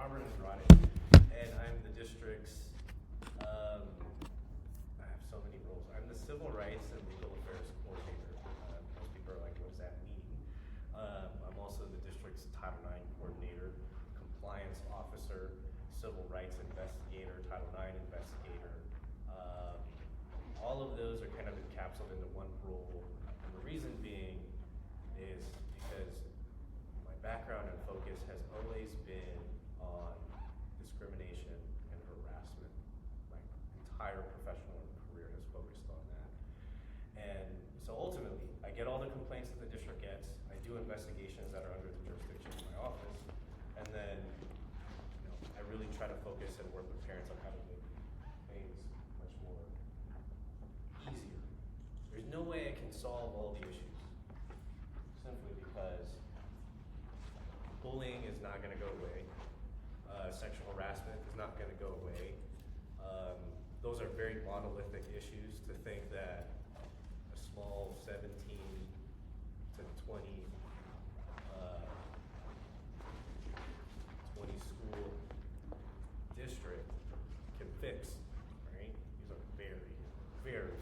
Robert Andrade, and I'm the district's, I have so many roles. I'm the Civil Rights and Legal Affairs Coordinator. Most people are like, what does that mean? I'm also the district's Title IX Coordinator, Compliance Officer, Civil Rights Investigator, Title IX Investigator. All of those are kind of encapsulated into one role, and the reason being is because my background and focus has always been on discrimination and harassment. My entire professional career has focused on that. And so ultimately, I get all the complaints that the district gets. I do investigations that are under the jurisdiction of my office. And then, I really try to focus and work with parents on how to make things much more easier. There's no way I can solve all the issues, simply because bullying is not going to go away. Sexual harassment is not going to go away. Those are very monolithic issues. To think that a small 17 to 20 school district can fix, right? These are very, very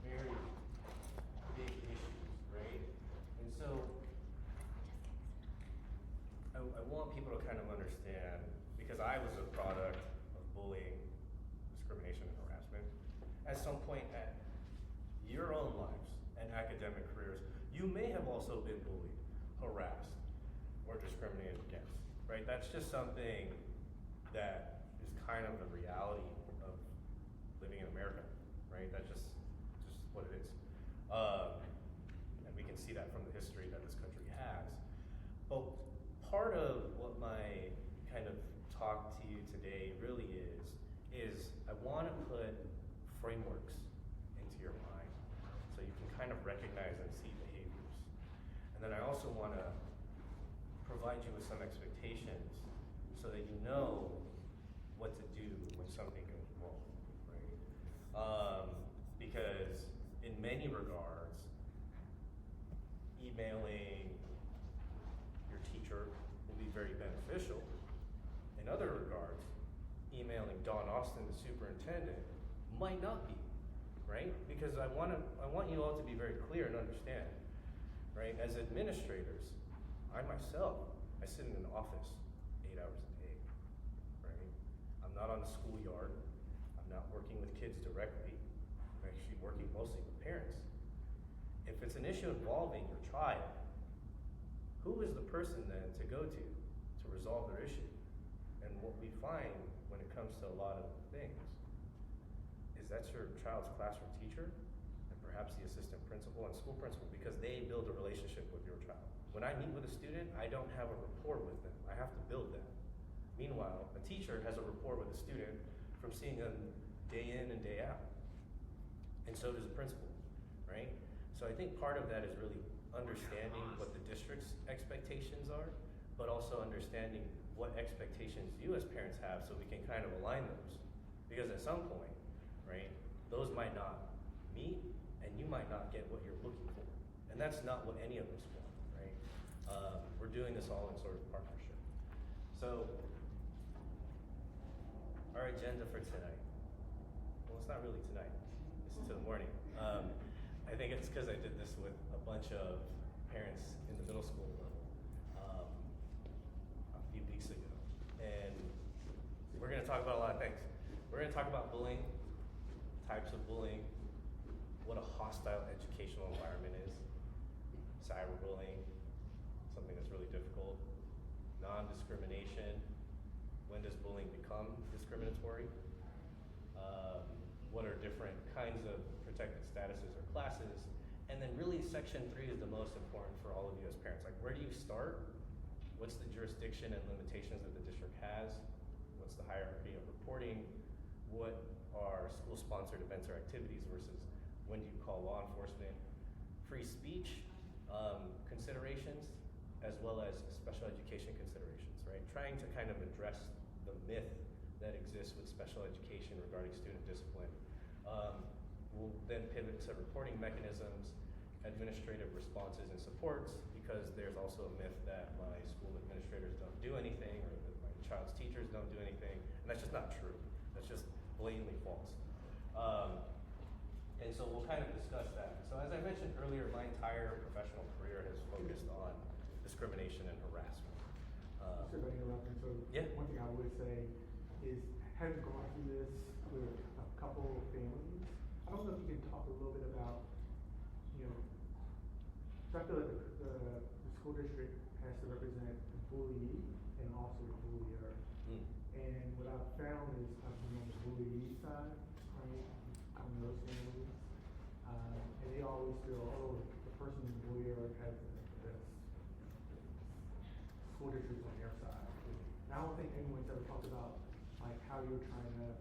very big issues, right? And so I want people to kind of understand, because I was a product of bullying, discrimination, and harassment. At some point at your own lives and academic careers, you may have also been bullied, harassed, or discriminated against, right? That's just something that is kind of the reality of living in America, right? That's just what it is. And we can see that from the history that this country has. But part of what my kind of talk to you today really is I want to put frameworks into your mind so you can kind of recognize and see behaviors. And then I also want to provide you with some expectations so that you know what to do when something goes wrong, right? Because in many regards, emailing your teacher will be very beneficial. In other regards, emailing Dawn Austin, the superintendent, might not be, right? Because I want you all to be very clear and understand, right? As administrators, I myself, I sit in an office 8 hours a day, right? I'm not on the schoolyard. I'm not working with kids directly. I'm actually working mostly with parents. If it's an issue involving your child, who is the person then to go to resolve their issue? And what we find when it comes to a lot of things is that's your child's classroom teacher and perhaps the assistant principal and school principal, because they build a relationship with your child. When I meet with a student, I don't have a rapport with them. I have to build that. Meanwhile, a teacher has a rapport with a student from seeing them day in and day out. And so does a principal, right? So I think part of that is really understanding what the district's expectations are, but also understanding what expectations you as parents have so we can kind of align those. Because at some point, right, those might not meet and you might not get what you're looking for. And that's not what any of us want, right? We're doing this all in sort of partnership. So, our agenda for tonight, well, it's not really tonight, it's till the morning. I think it's because I did this with a bunch of parents in the middle school level a few weeks ago. And we're gonna talk about a lot of things. We're gonna talk about bullying, types of bullying, what a hostile educational environment is, cyberbullying, something that's really difficult, non-discrimination, when does bullying become discriminatory, what are different kinds of protected statuses or classes, and then really section 3 is the most important for all of you as parents. Like, where do you start? What's the jurisdiction and limitations that the district has? What's the hierarchy of reporting? What are school-sponsored events or activities versus when do you call law enforcement? Free speech considerations, as well as special education considerations, right? Trying to kind of address the myth that exists with special education regarding student discipline. We'll then pivot to reporting mechanisms, administrative responses and supports, because there's also a myth that my school administrators don't do anything, or that my child's teachers don't do anything, and that's just not true. That's just blatantly false. And so we'll kind of discuss that. So as I mentioned earlier, my entire professional career has focused on discrimination and harassment. Sorry about interrupting. So Yeah. one thing I would say is, having gone through this with a couple of families, I don't know if you can talk a little bit about, so I feel like the school district has to represent the bully and also the bullier. And what I've found is I've been on the bullying side, right? I'm those families. And they always feel, oh, the person in the bullier has the school district on their side. And I don't think anyone's ever talked about like how you're trying to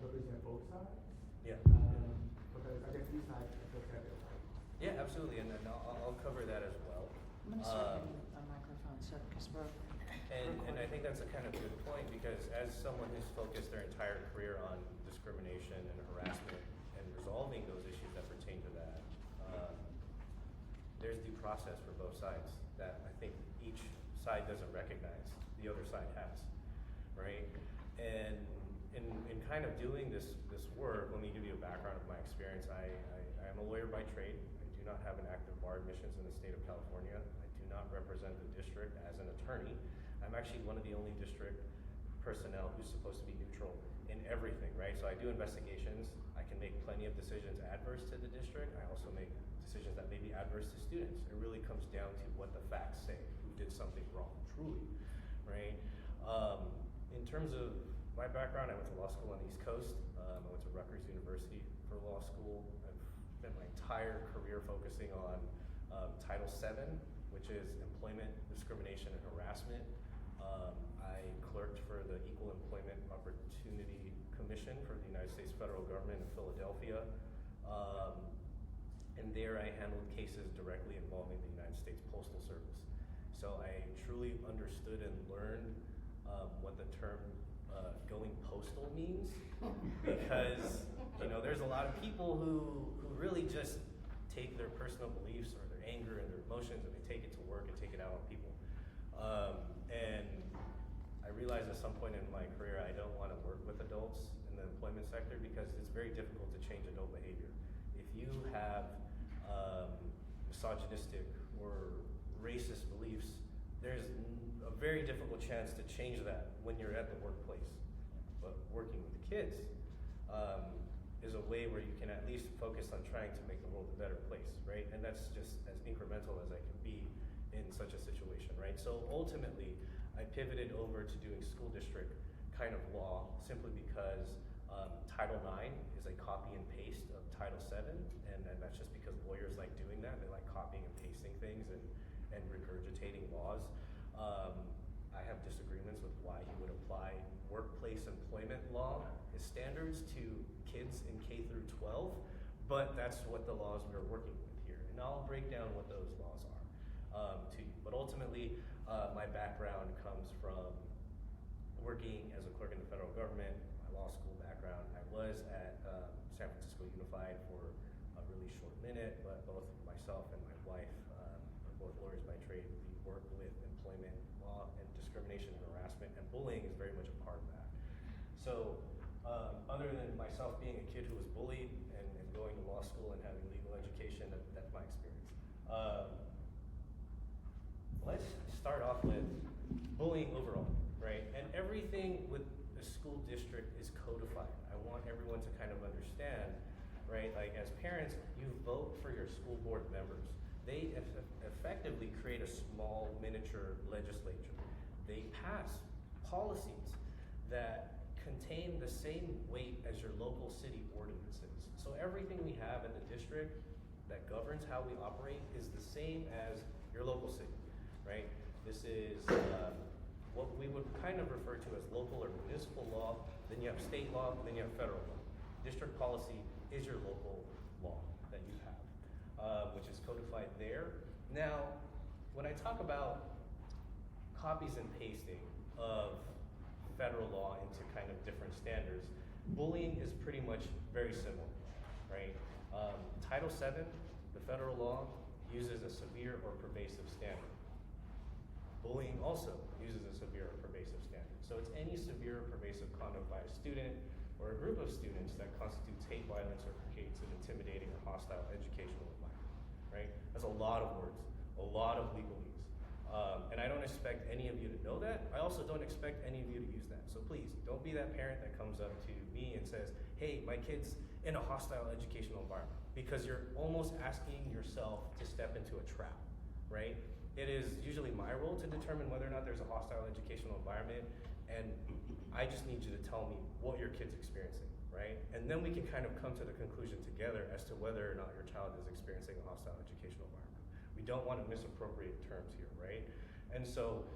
represent both sides. Yeah. Because I guess these sides both have their rights. Yeah, absolutely, and then I'll cover that as well. I'm gonna start getting a microphone, so, because we're. And I think that's a kind of good point, because as someone who's focused their entire career on discrimination and harassment and resolving those issues that pertain to that, there's due process for both sides that I think each side doesn't recognize, the other side has, right? And in kind of doing this work, let me give you a background of my experience. I am a lawyer by trade. I do not have an active bar admissions in the state of California. I do not represent the district as an attorney. I'm actually one of the only district personnel who's supposed to be neutral in everything, right? So I do investigations. I can make plenty of decisions adverse to the district. I also make decisions that may be adverse to students. It really comes down to what the facts say, who did something wrong, truly, right? In terms of my background, I went to law school on the East Coast. I went to Rutgers University for law school. I've spent my entire career focusing on Title VII, which is employment discrimination and harassment. I clerked for the Equal Employment Opportunity Commission for the United States federal government in Philadelphia. And there I handled cases directly involving the United States Postal Service. So I truly understood and learned what the term going postal means, because there's a lot of people who really just take their personal beliefs or their anger and their emotions and they take it to work and take it out on people. And I realized at some point in my career I don't want to work with adults in the employment sector, because it's very difficult to change adult behavior. If you have misogynistic or racist beliefs, there's a very difficult chance to change that when you're at the workplace. But working with kids is a way where you can at least focus on trying to make the world a better place, right? And that's just as incremental as I can be in such a situation, right? So ultimately, I pivoted over to doing school district kind of law simply because Title IX is a copy and paste of Title VII, and that's just because lawyers like doing that. They like copying and pasting things and regurgitating laws. I have disagreements with why he would apply workplace employment law as standards to kids in K through 12, but that's what the laws we're working with here. And I'll break down what those laws are to you. But ultimately, my background comes from working as a clerk in the federal government, my law school background. I was at San Francisco Unified for a really short minute, but both myself and my wife are both lawyers by trade. We work with employment law, and discrimination and harassment, and bullying is very much a part of that. So other than myself being a kid who was bullied and going to law school and having legal education, that's my experience. Let's start off with bullying overall, right? And everything with the school district is codified. I want everyone to kind of understand, right? Like as parents, you vote for your school board members. They effectively create a small miniature legislature. They pass policies that contain the same weight as your local city ordinances. So everything we have in the district that governs how we operate is the same as your local city, right? This is what we would kind of refer to as local or municipal law. Then you have state law, then you have federal law. District policy is your local law that you have, which is codified there. Now, when I talk about copies and pasting of federal law into kind of different standards, bullying is pretty much very similar, right? Title VII, the federal law uses a severe or pervasive standard. Bullying also uses a severe or pervasive standard. So it's any severe or pervasive conduct by a student or a group of students that constitutes hate, violence, or creates an intimidating or hostile educational environment, right? That's a lot of words, a lot of legalese. And I don't expect any of you to know that. I also don't expect any of you to use that. So please, don't be that parent that comes up to me and says, hey, my kid's in a hostile educational environment, because you're almost asking yourself to step into a trap, right? It is usually my role to determine whether or not there's a hostile educational environment, and I just need you to tell me what your kid's experiencing, right? And then we can kind of come to the conclusion together as to whether or not your child is experiencing a hostile educational environment. We don't want to misappropriate terms here, right? And so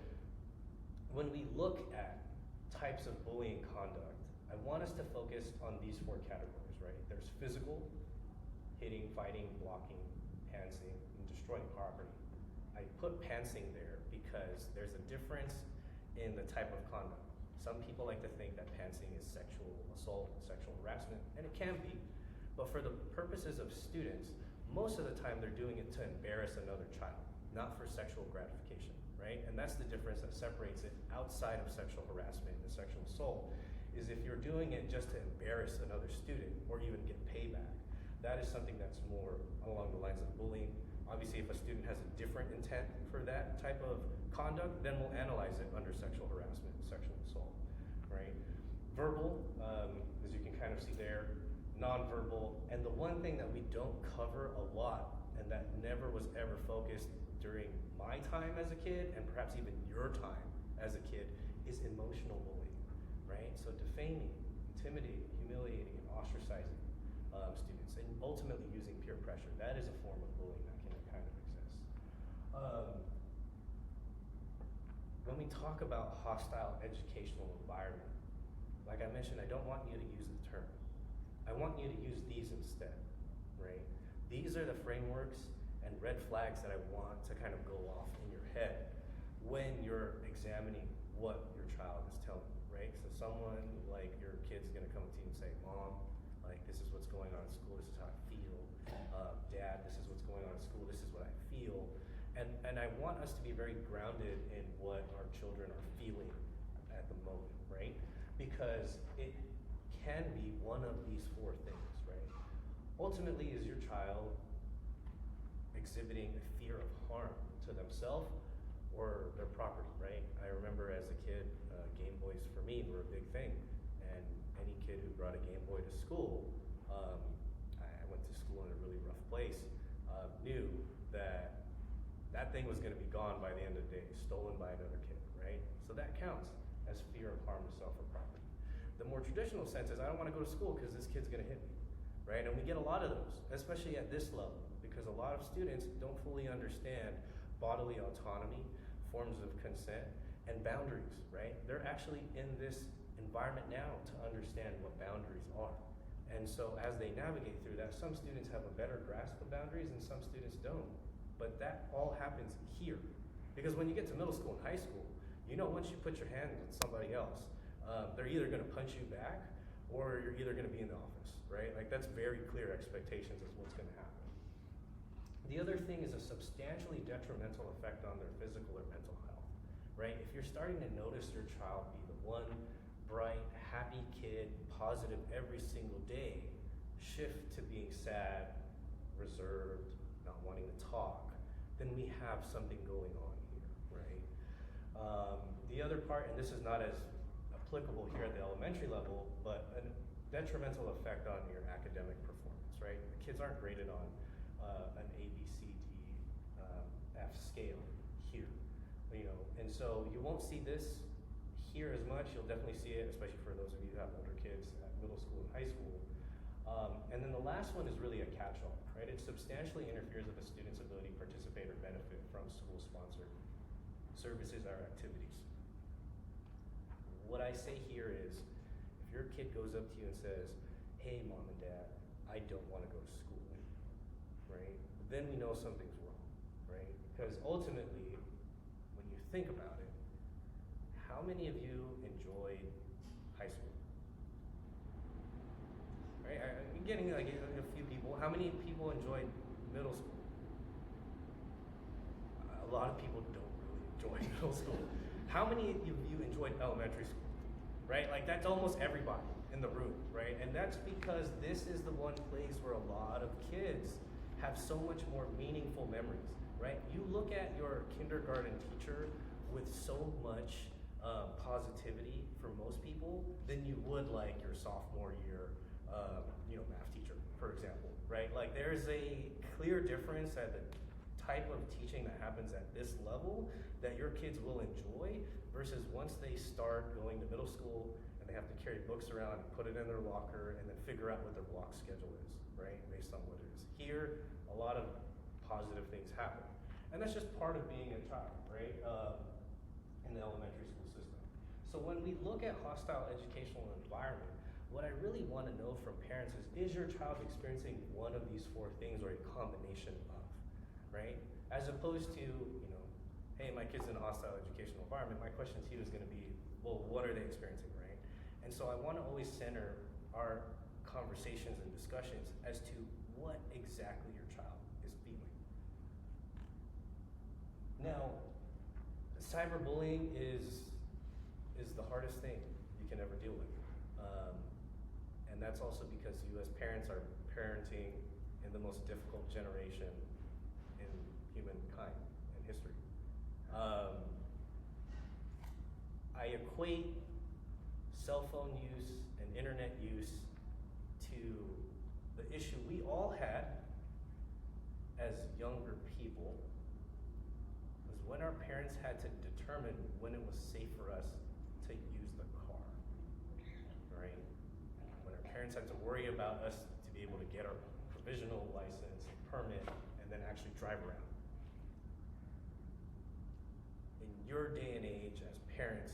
when we look at types of bullying conduct, I want us to focus on these 4 categories, right? There's physical, hitting, fighting, blocking, pantsing, and destroying property. I put pantsing there because there's a difference in the type of conduct. Some people like to think that pantsing is sexual assault, sexual harassment, and it can be. But for the purposes of students, most of the time they're doing it to embarrass another child, not for sexual gratification, right? And that's the difference that separates it outside of sexual harassment and sexual assault, is if you're doing it just to embarrass another student or even get payback, that is something that's more along the lines of bullying. Obviously, if a student has a different intent for that type of conduct, then we'll analyze it under sexual harassment and sexual assault, right? Verbal, as you can kind of see there, nonverbal, and the one thing that we don't cover a lot, and that never was ever focused during my time as a kid, and perhaps even your time as a kid, is emotional bullying, right? So defaming, intimidating, humiliating, and ostracizing students, and ultimately using peer pressure. That is a form of bullying that can kind of exist. When we talk about hostile educational environment, like I mentioned, I don't want you to use the term. I want you to use these instead, right? These are the frameworks and red flags that I want to kind of go off in your head when you're examining what your child is telling you, right? So someone like your kid's gonna come to you and say, Mom, like this is what's going on in school, this is how I feel. Dad, this is what's going on in school, this is what I feel. And I want us to be very grounded in what our children are feeling at the moment, right? Because it can be one of these 4 things, right? Ultimately, is your child exhibiting a fear of harm to themselves or their property, right? I remember as a kid, Game Boys for me were a big thing, and any kid who brought a Game Boy to school, I went to school in a really rough place, knew that that thing was gonna be gone by the end of the day, stolen by another kid, right? So that counts as fear of harm to self or property. The more traditional sense is, I don't wanna go to school because this kid's gonna hit me, right? And we get a lot of those, especially at this level, because a lot of students don't fully understand bodily autonomy, forms of consent, and boundaries, right? They're actually in this environment now to understand what boundaries are. And so as they navigate through that, some students have a better grasp of boundaries and some students don't. But that all happens here. Because when you get to middle school and high school, you know once you put your hand on somebody else, they're either gonna punch you back or you're either gonna be in the office, right? Like that's very clear expectations of what's gonna happen. The other thing is a substantially detrimental effect on their physical or mental health, right? If you're starting to notice your child be the one bright, happy kid, positive every single day, shift to being sad, reserved, not wanting to talk, then we have something going on here, right? The other part, and this is not as applicable here at the elementary level, but a detrimental effect on your academic performance, right? The kids aren't graded on an A, B, C, D, F scale here, you know, and so you won't see this here as much. You'll definitely see it, especially for those of you who have older kids at middle school and high school. And then the last one is really a catch-all, right? It substantially interferes with a student's ability to participate or benefit from school-sponsored services or activities. What I say here is, if your kid goes up to you and says, hey, Mom and Dad, I don't want to go to school, right? Then we know something's wrong, right? Because ultimately, when you think about it, how many of you enjoyed high school? Right? I'm getting like a few people. How many people enjoyed middle school? lot of people don't really enjoy middle school. How many of you enjoyed elementary school? Right? Like that's almost everybody in the room, right? And that's because this is the one place where a lot of kids have so much more meaningful memories, right? You look at your kindergarten teacher with so much positivity for most people than you would like your sophomore year, math teacher, for example, right? Like there's a clear difference at the type of teaching that happens at this level that your kids will enjoy versus once they start going to middle school and they have to carry books around and put it in their locker and then figure out what their block schedule is, right? Based on what it is. Here, a lot of positive things happen. And that's just part of being a child, right? In the elementary school system. So when we look at hostile educational environment, what I really want to know from parents is your child experiencing one of these four things or a combination of, right? As opposed to, hey, my kid's in a hostile educational environment, my question to you is going to be, well, what are they experiencing, right? And so I want to always center our conversations and discussions as to what exactly your child is feeling. Now, cyberbullying is the hardest thing you can ever deal with. And that's also because you as parents are parenting in the most difficult generation in humankind, in history. I equate cell phone use and internet use to the issue we all had as younger people, was when our parents had to determine when it was safe for us to use the car, right? When our parents had to worry about us to be able to get our provisional license, permit, and then actually drive around. In your day and age as parents,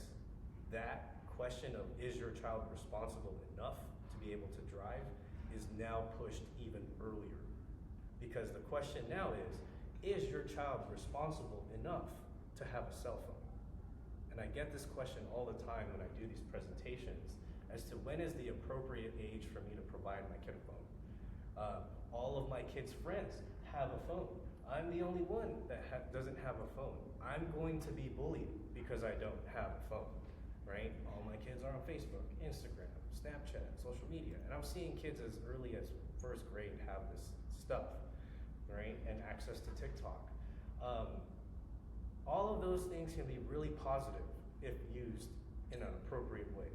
that question of is your child responsible enough to be able to drive is now pushed even earlier. Because the question now is your child responsible enough to have a cell phone? And I get this question all the time when I do these presentations as to when is the appropriate age for me to provide my kid a phone. All of my kids' friends have a phone. I'm the only one that doesn't have a phone. I'm going to be bullied because I don't have a phone, right? All my kids are on Facebook, Instagram, Snapchat, social media. And I'm seeing kids as early as first grade have this stuff, right? And access to TikTok. All of those things can be really positive if used in an appropriate way.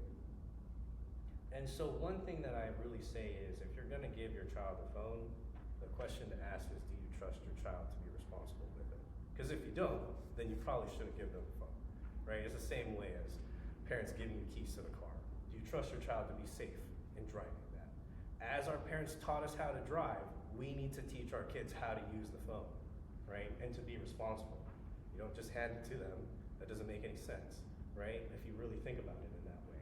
And so one thing that I really say is if you're gonna give your child a phone, the question to ask is, do you trust your child to be responsible with it? Because if you don't, then you probably shouldn't give them a phone, right? It's the same way as parents giving you keys to the car. Do you trust your child to be safe in driving that? As our parents taught us how to drive, we need to teach our kids how to use the phone, right? And to be responsible. You don't just hand it to them. That doesn't make any sense, right? If you really think about it in that way.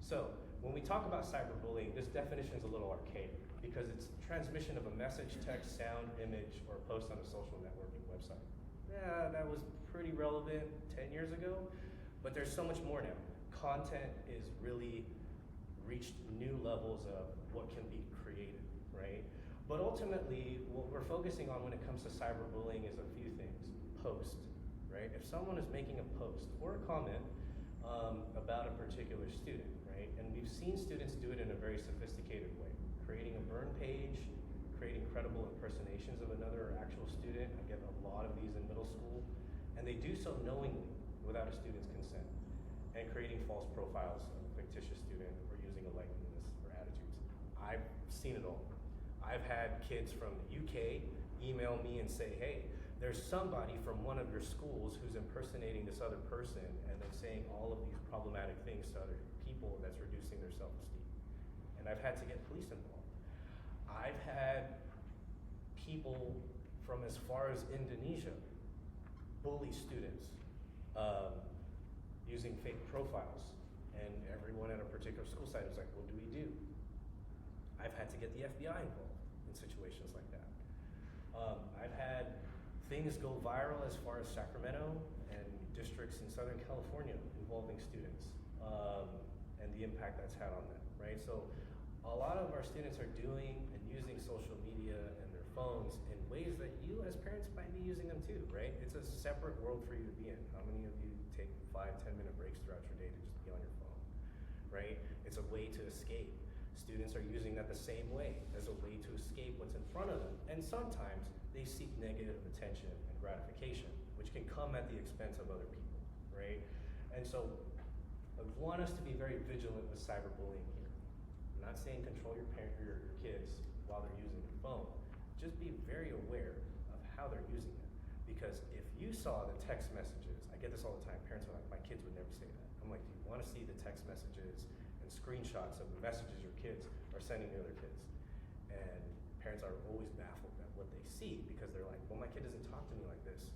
So when we talk about cyberbullying, this definition is a little archaic because it's transmission of a message, text, sound, image, or post on a social networking website. Yeah, that was pretty relevant 10 years ago, but there's so much more now. Content is really reached new levels of what can be created, right? But ultimately, what we're focusing on when it comes to cyberbullying is a few things. Post, right? If someone is making a post or a comment about a particular student, right? And we've seen students do it in a very sophisticated way, creating a burn page, creating credible impersonations of another actual student. I get a lot of these in middle school, and they do so knowingly without a student's consent, and creating false profiles of a fictitious student or using a likeness or attitudes. I've seen it all. I've had kids from the UK email me and say, hey, there's somebody from one of your schools who's impersonating this other person and then saying all of these problematic things to other people that's reducing their self-esteem. And I've had to get police involved. I've had people from as far as Indonesia bully students using fake profiles. And everyone at a particular school site was like, what do we do? I've had to get the FBI involved in situations like that. I've had things go viral as far as Sacramento and districts in Southern California involving students and the impact that's had on them, right? So a lot of our students are doing and using social media and their phones in ways that you as parents might be using them too, right? It's a separate world for you to be in. How many of you take 5-10 minute breaks throughout your day to just be on your phone, right? It's a way to escape. Students are using that the same way, as a way to escape what's in front of them. And sometimes they seek negative attention and gratification, which can come at the expense of other people, right? And so I want us to be very vigilant with cyberbullying here. I'm not saying control your kids while they're using their phone. Just be very aware of how they're using it. Because if you saw the text messages, I get this all the time, parents are like, my kids would never say that. I'm like, do you want to see the text messages and screenshots of the messages your kids are sending to other kids? And parents are always baffled at what they see because they're like, well, my kid doesn't talk to me like this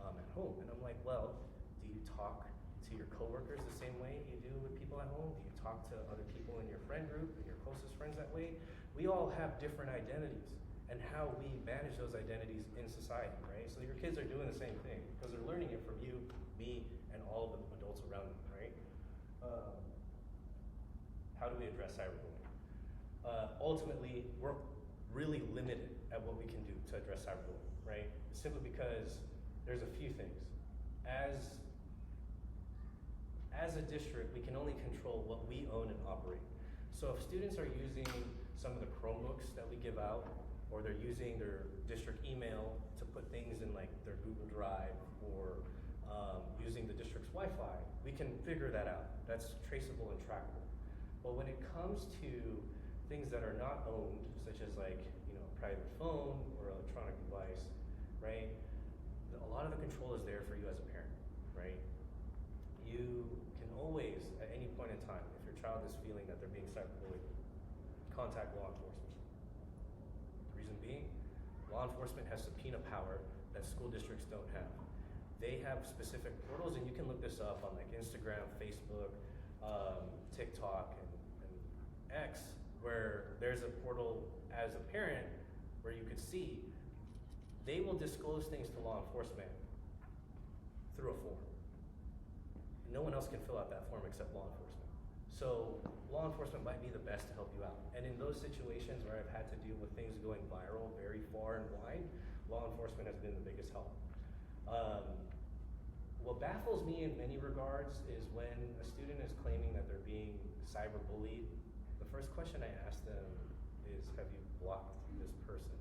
at home. And I'm like, well, do you talk to your coworkers the same way you do with people at home? Do you talk to other people in your friend group and your closest friends that way? We all have different identities and how we manage those identities in society, right? So your kids are doing the same thing because they're learning it from you, me, and all of the adults around them, right? How do we address cyberbullying? Ultimately, we're really limited at what we can do to address cyberbullying, right? Simply because there's a few things. As a district, we can only control what we own and operate. So if students are using some of the Chromebooks that we give out, or they're using their district email to put things in like their Google Drive, or using the district's Wi-Fi, we can figure that out. That's traceable and trackable. But when it comes to things that are not owned, such as like, private phone or electronic device, right? A lot of the control is there for you as a parent, right? You can always, at any point in time, if your child is feeling that they're being cyberbullied, contact law enforcement. The reason being, law enforcement has subpoena power that school districts don't have. They have specific portals, and you can look this up on like Instagram, Facebook, TikTok, and X, where there's a portal as a parent where you could see they will disclose things to law enforcement through a form. No one else can fill out that form except law enforcement. So law enforcement might be the best to help you out. And in those situations where I've had to deal with things going viral very far and wide, law enforcement has been the biggest help. What baffles me in many regards is when a student is claiming that they're being cyberbullied, the first question I ask them is, have you blocked this person,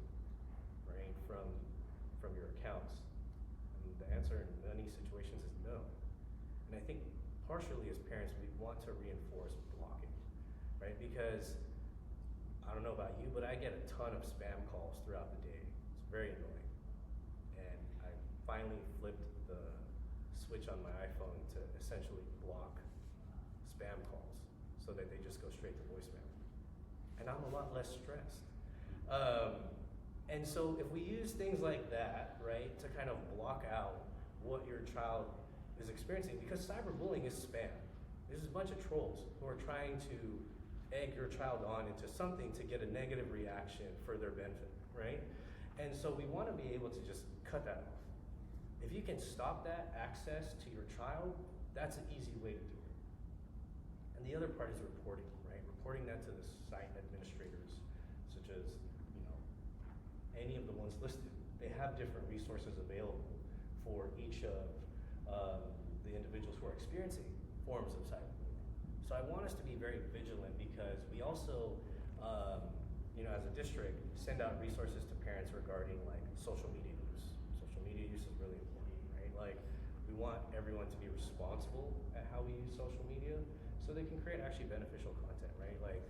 right, from your accounts? And the answer in many situations is no. And I think partially as parents, we want to reinforce blocking, right? Because I don't know about you, but I get a ton of spam calls throughout the day. It's very annoying. And I finally flipped the switch on my iPhone to essentially block spam calls so that they just go straight to voicemail. And I'm a lot less stressed. And so if we use things like that, right, to kind of block out what your child is experiencing, because cyberbullying is spam. There's a bunch of trolls who are trying to egg your child on into something to get a negative reaction for their benefit, right? And so we want to be able to just cut that off. If you can stop that access to your child, that's an easy way to do it. And the other part is reporting, right? Reporting that to the site administrators, such as, any of the ones listed. They have different resources available for each of the individuals who are experiencing forms of cyberbullying. So I want us to be very vigilant because we also, as a district, send out resources to parents regarding like social media use. Social media use is really important, right? Like we want everyone to be responsible at how we use social media so they can create actually beneficial content, right? Like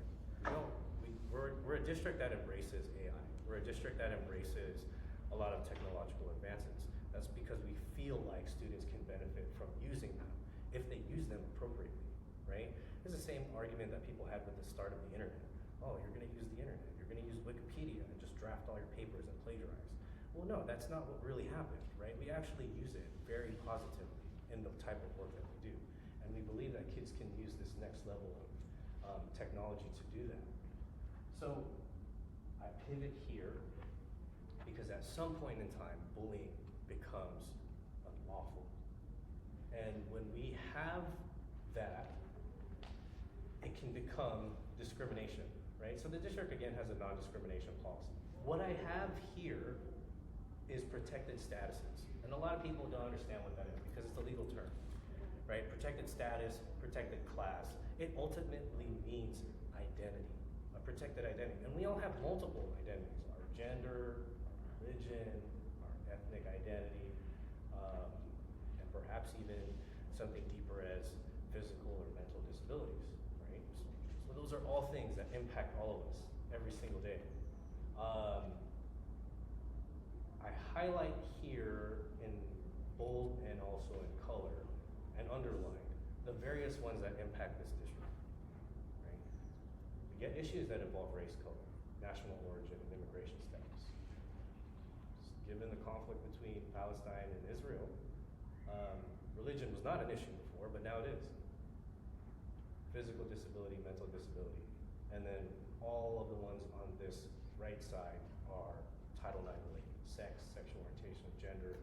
we're a district that embraces AI. We're a district that embraces a lot of technological advances. That's because we feel like students can benefit from using them if they use them appropriately, right? It's the same argument that people had with the start of the internet. Oh, you're gonna use the internet. You're gonna use Wikipedia and just draft all your papers and plagiarize. Well, no, that's not what really happened, right? We actually use it very positively in the type of work that we do. And we believe that kids can use this next level of technology to do that. So I pivot here because at some point in time, bullying becomes unlawful. And when we have that, it can become discrimination, right? So the district, again, has a non-discrimination policy. What I have here is protected statuses. And And a lot of people don't understand what that is because it's a legal term, right? Protected status, protected class. It ultimately means identity, a protected identity. And we all have multiple identities, our gender, our religion, our ethnic identity, and perhaps even something deeper as physical or mental disabilities, right? So those are all things that impact all of us every single day. I highlight here in bold and also in color and underline the various ones that impact this district, right? We get issues that involve race, color, national origin, and immigration status. Given the conflict between Palestine and Israel, religion was not an issue before, but now it is. Physical disability, mental disability, and then all of the ones on this right side are Title IX related. Sex, sexual orientation, gender.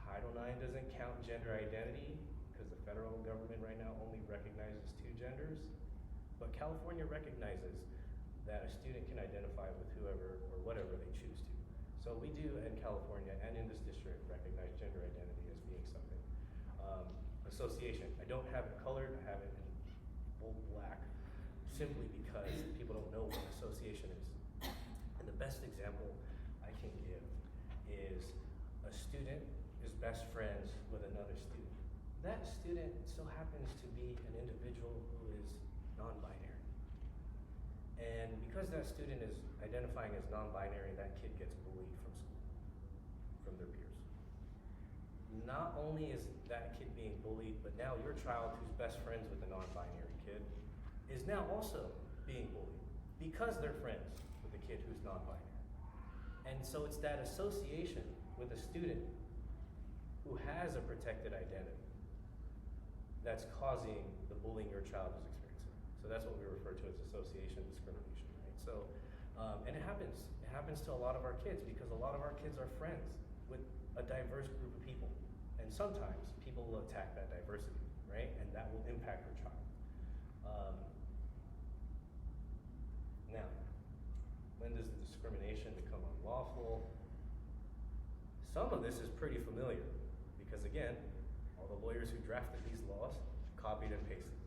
Title IX doesn't count gender identity because the federal government right now only recognizes 2 genders, but California recognizes that a student can identify with whoever or whatever they choose to. So we do in California and in this district recognize gender identity as being something. Association, I don't have it colored, I have it in bold black, simply because people don't know what association is. And the best example I can give is a student is best friends with another student. That student so happens to be an individual who is non-binary. And because that student is identifying as non-binary, that kid gets bullied from school, from their peers. Not only is that kid being bullied, but now your child who's best friends with a non-binary kid is now also being bullied because they're friends with a kid who's non-binary. And so it's that association with a student who has a protected identity that's causing the bullying your child is experiencing. So that's what we refer to as association discrimination, right? So, and it happens to a lot of our kids because a lot of our kids are friends with a diverse group of people. And sometimes people will attack that diversity, right? And that will impact your child. Now, when does the discrimination become unlawful? Some of this is pretty familiar because again, all the lawyers who drafted these laws copied and pasted,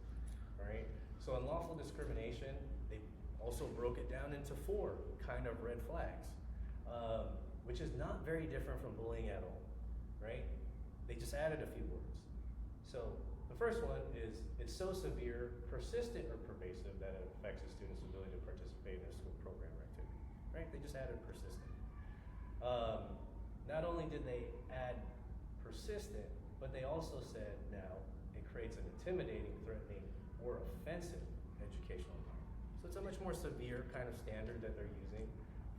right? So unlawful discrimination, they also broke it down into 4 kind of red flags, which is not very different from bullying at all, right? They just added a few words. So the first one is, it's so severe, persistent, or pervasive that it affects a student's ability to participate in a school program or activity, right? They just added persistent. Not only did they add persistent, but they also said now it creates an intimidating, threatening, or offensive educational environment. So it's a much more severe kind of standard that they're using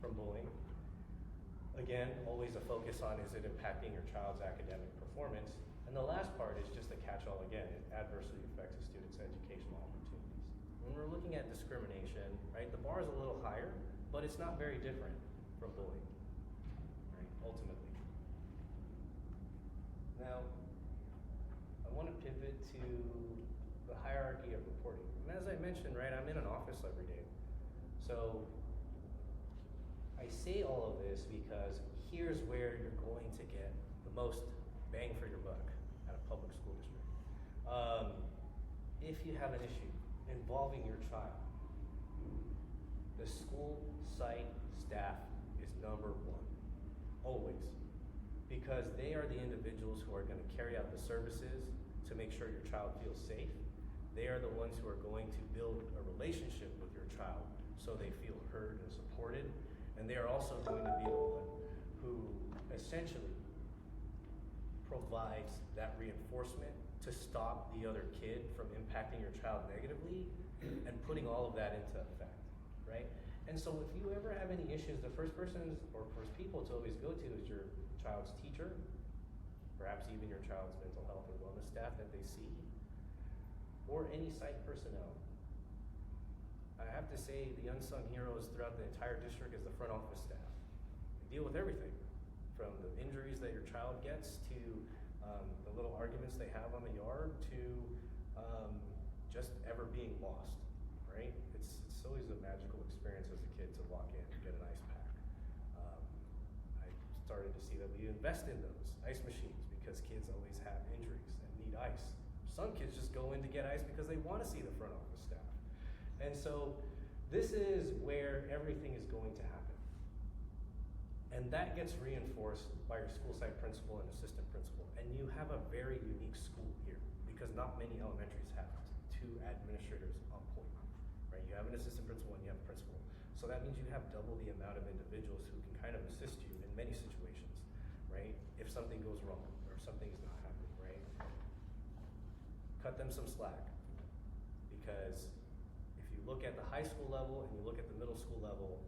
from bullying. Again, always a focus on, is it impacting your child's academic performance? And the last part is just a catch-all again, it adversely affects a student's educational opportunities. When we're looking at discrimination, right, the bar is a little higher, but it's not very different from bullying, right, ultimately. Now, I want to pivot to the hierarchy of reporting. And as I mentioned, right, I'm in an office every day. So I say all of this because here's where you're going to get the most bang for your buck at a public school district. If you have an issue involving your child, the school site staff is number 1, always. Because they are the individuals who are going to carry out the services to make sure your child feels safe. They are the ones who are going to build a relationship with your child so they feel heard and supported. And they are also going to be the one who essentially provides that reinforcement to stop the other kid from impacting your child negatively and putting all of that into effect, right? And so if you ever have any issues, the first person or first people to always go to is your child's teacher, perhaps even your child's mental health or wellness staff that they see, or any site personnel. I have to say the unsung heroes throughout the entire district is the front office staff. They deal with everything, from the injuries that your child gets to the little arguments they have on the yard to just ever being lost, right? It's always a magical experience as a kid to walk in and get an ice pack. I started to see that we invest in those ice machines because kids always have injuries and need ice. Some kids just go in to get ice because they want to see the front office staff. And so this is where everything is going to happen. And that gets reinforced by your school site principal and assistant principal. And you have a very unique school here because not many elementaries have two administrators on point, right? You have an assistant principal and you have a principal. So that means you have double the amount of individuals who can kind of assist you in many situations, right? If something goes wrong or if something is not happening, right? Cut them some slack, because if you look at the high school level and you look at the middle school level,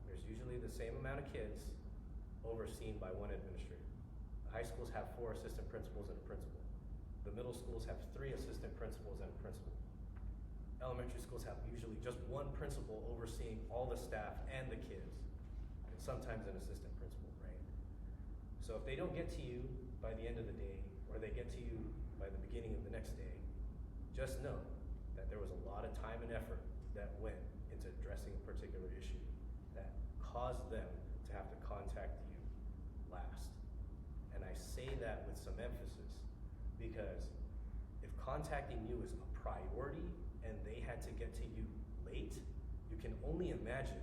there's usually the same amount of kids overseen by one administrator. The high schools have 4 assistant principals and a principal. The middle schools have 3 assistant principals and a principal. Elementary schools have usually just one principal overseeing all the staff and the kids, and sometimes an assistant principal, right? So if they don't get to you by the end of the day, or they get to you by the beginning of the next day, just know that there was a lot of time and effort that went into addressing a particular issue that caused them to have to contact you last. And I say that with some emphasis because if contacting you is a priority and they had to get to you late, you can only imagine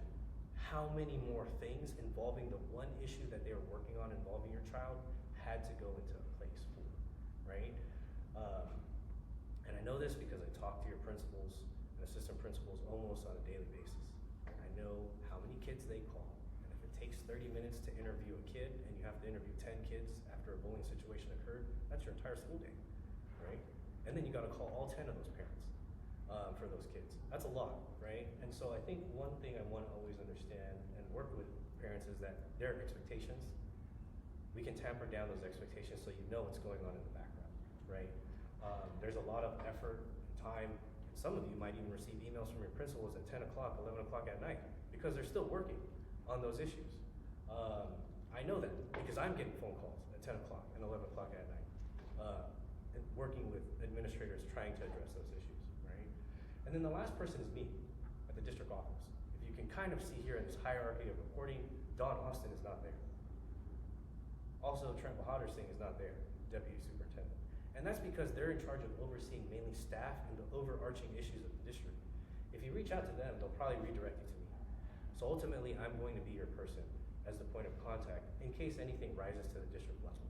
how many more things involving the one issue that they were working on involving your child had to go into place for, right? And I know this because I talk to your principals and assistant principals almost on a daily basis. I know how many kids they call, and if it takes 30 minutes to interview a kid and you have to interview 10 kids after a bullying situation occurred, that's your entire school day, right? And then you gotta call all 10 of those parents for those kids. That's a lot, right? And so I think one thing I wanna always understand and work with parents is that their expectations, we can tamper down those expectations so you know what's going on in the background, right? There's a lot of effort, time. Some of you might even receive emails from your principals at 10 o'clock, 11 o'clock at night because they're still working on those issues. I know that because I'm getting phone calls at 10 o'clock and 11 o'clock at night, working with administrators trying to address those issues, right? And then the last person is me at the district office. If you can kind of see here in this hierarchy of reporting, Dawn Austin is not there. Also, Trent Bahadur Singh is not there, deputy superintendent. And that's because they're in charge of overseeing mainly staff and the overarching issues of the district. If you reach out to them, they'll probably redirect you to me. So ultimately, I'm going to be your person as the point of contact in case anything rises to the district level.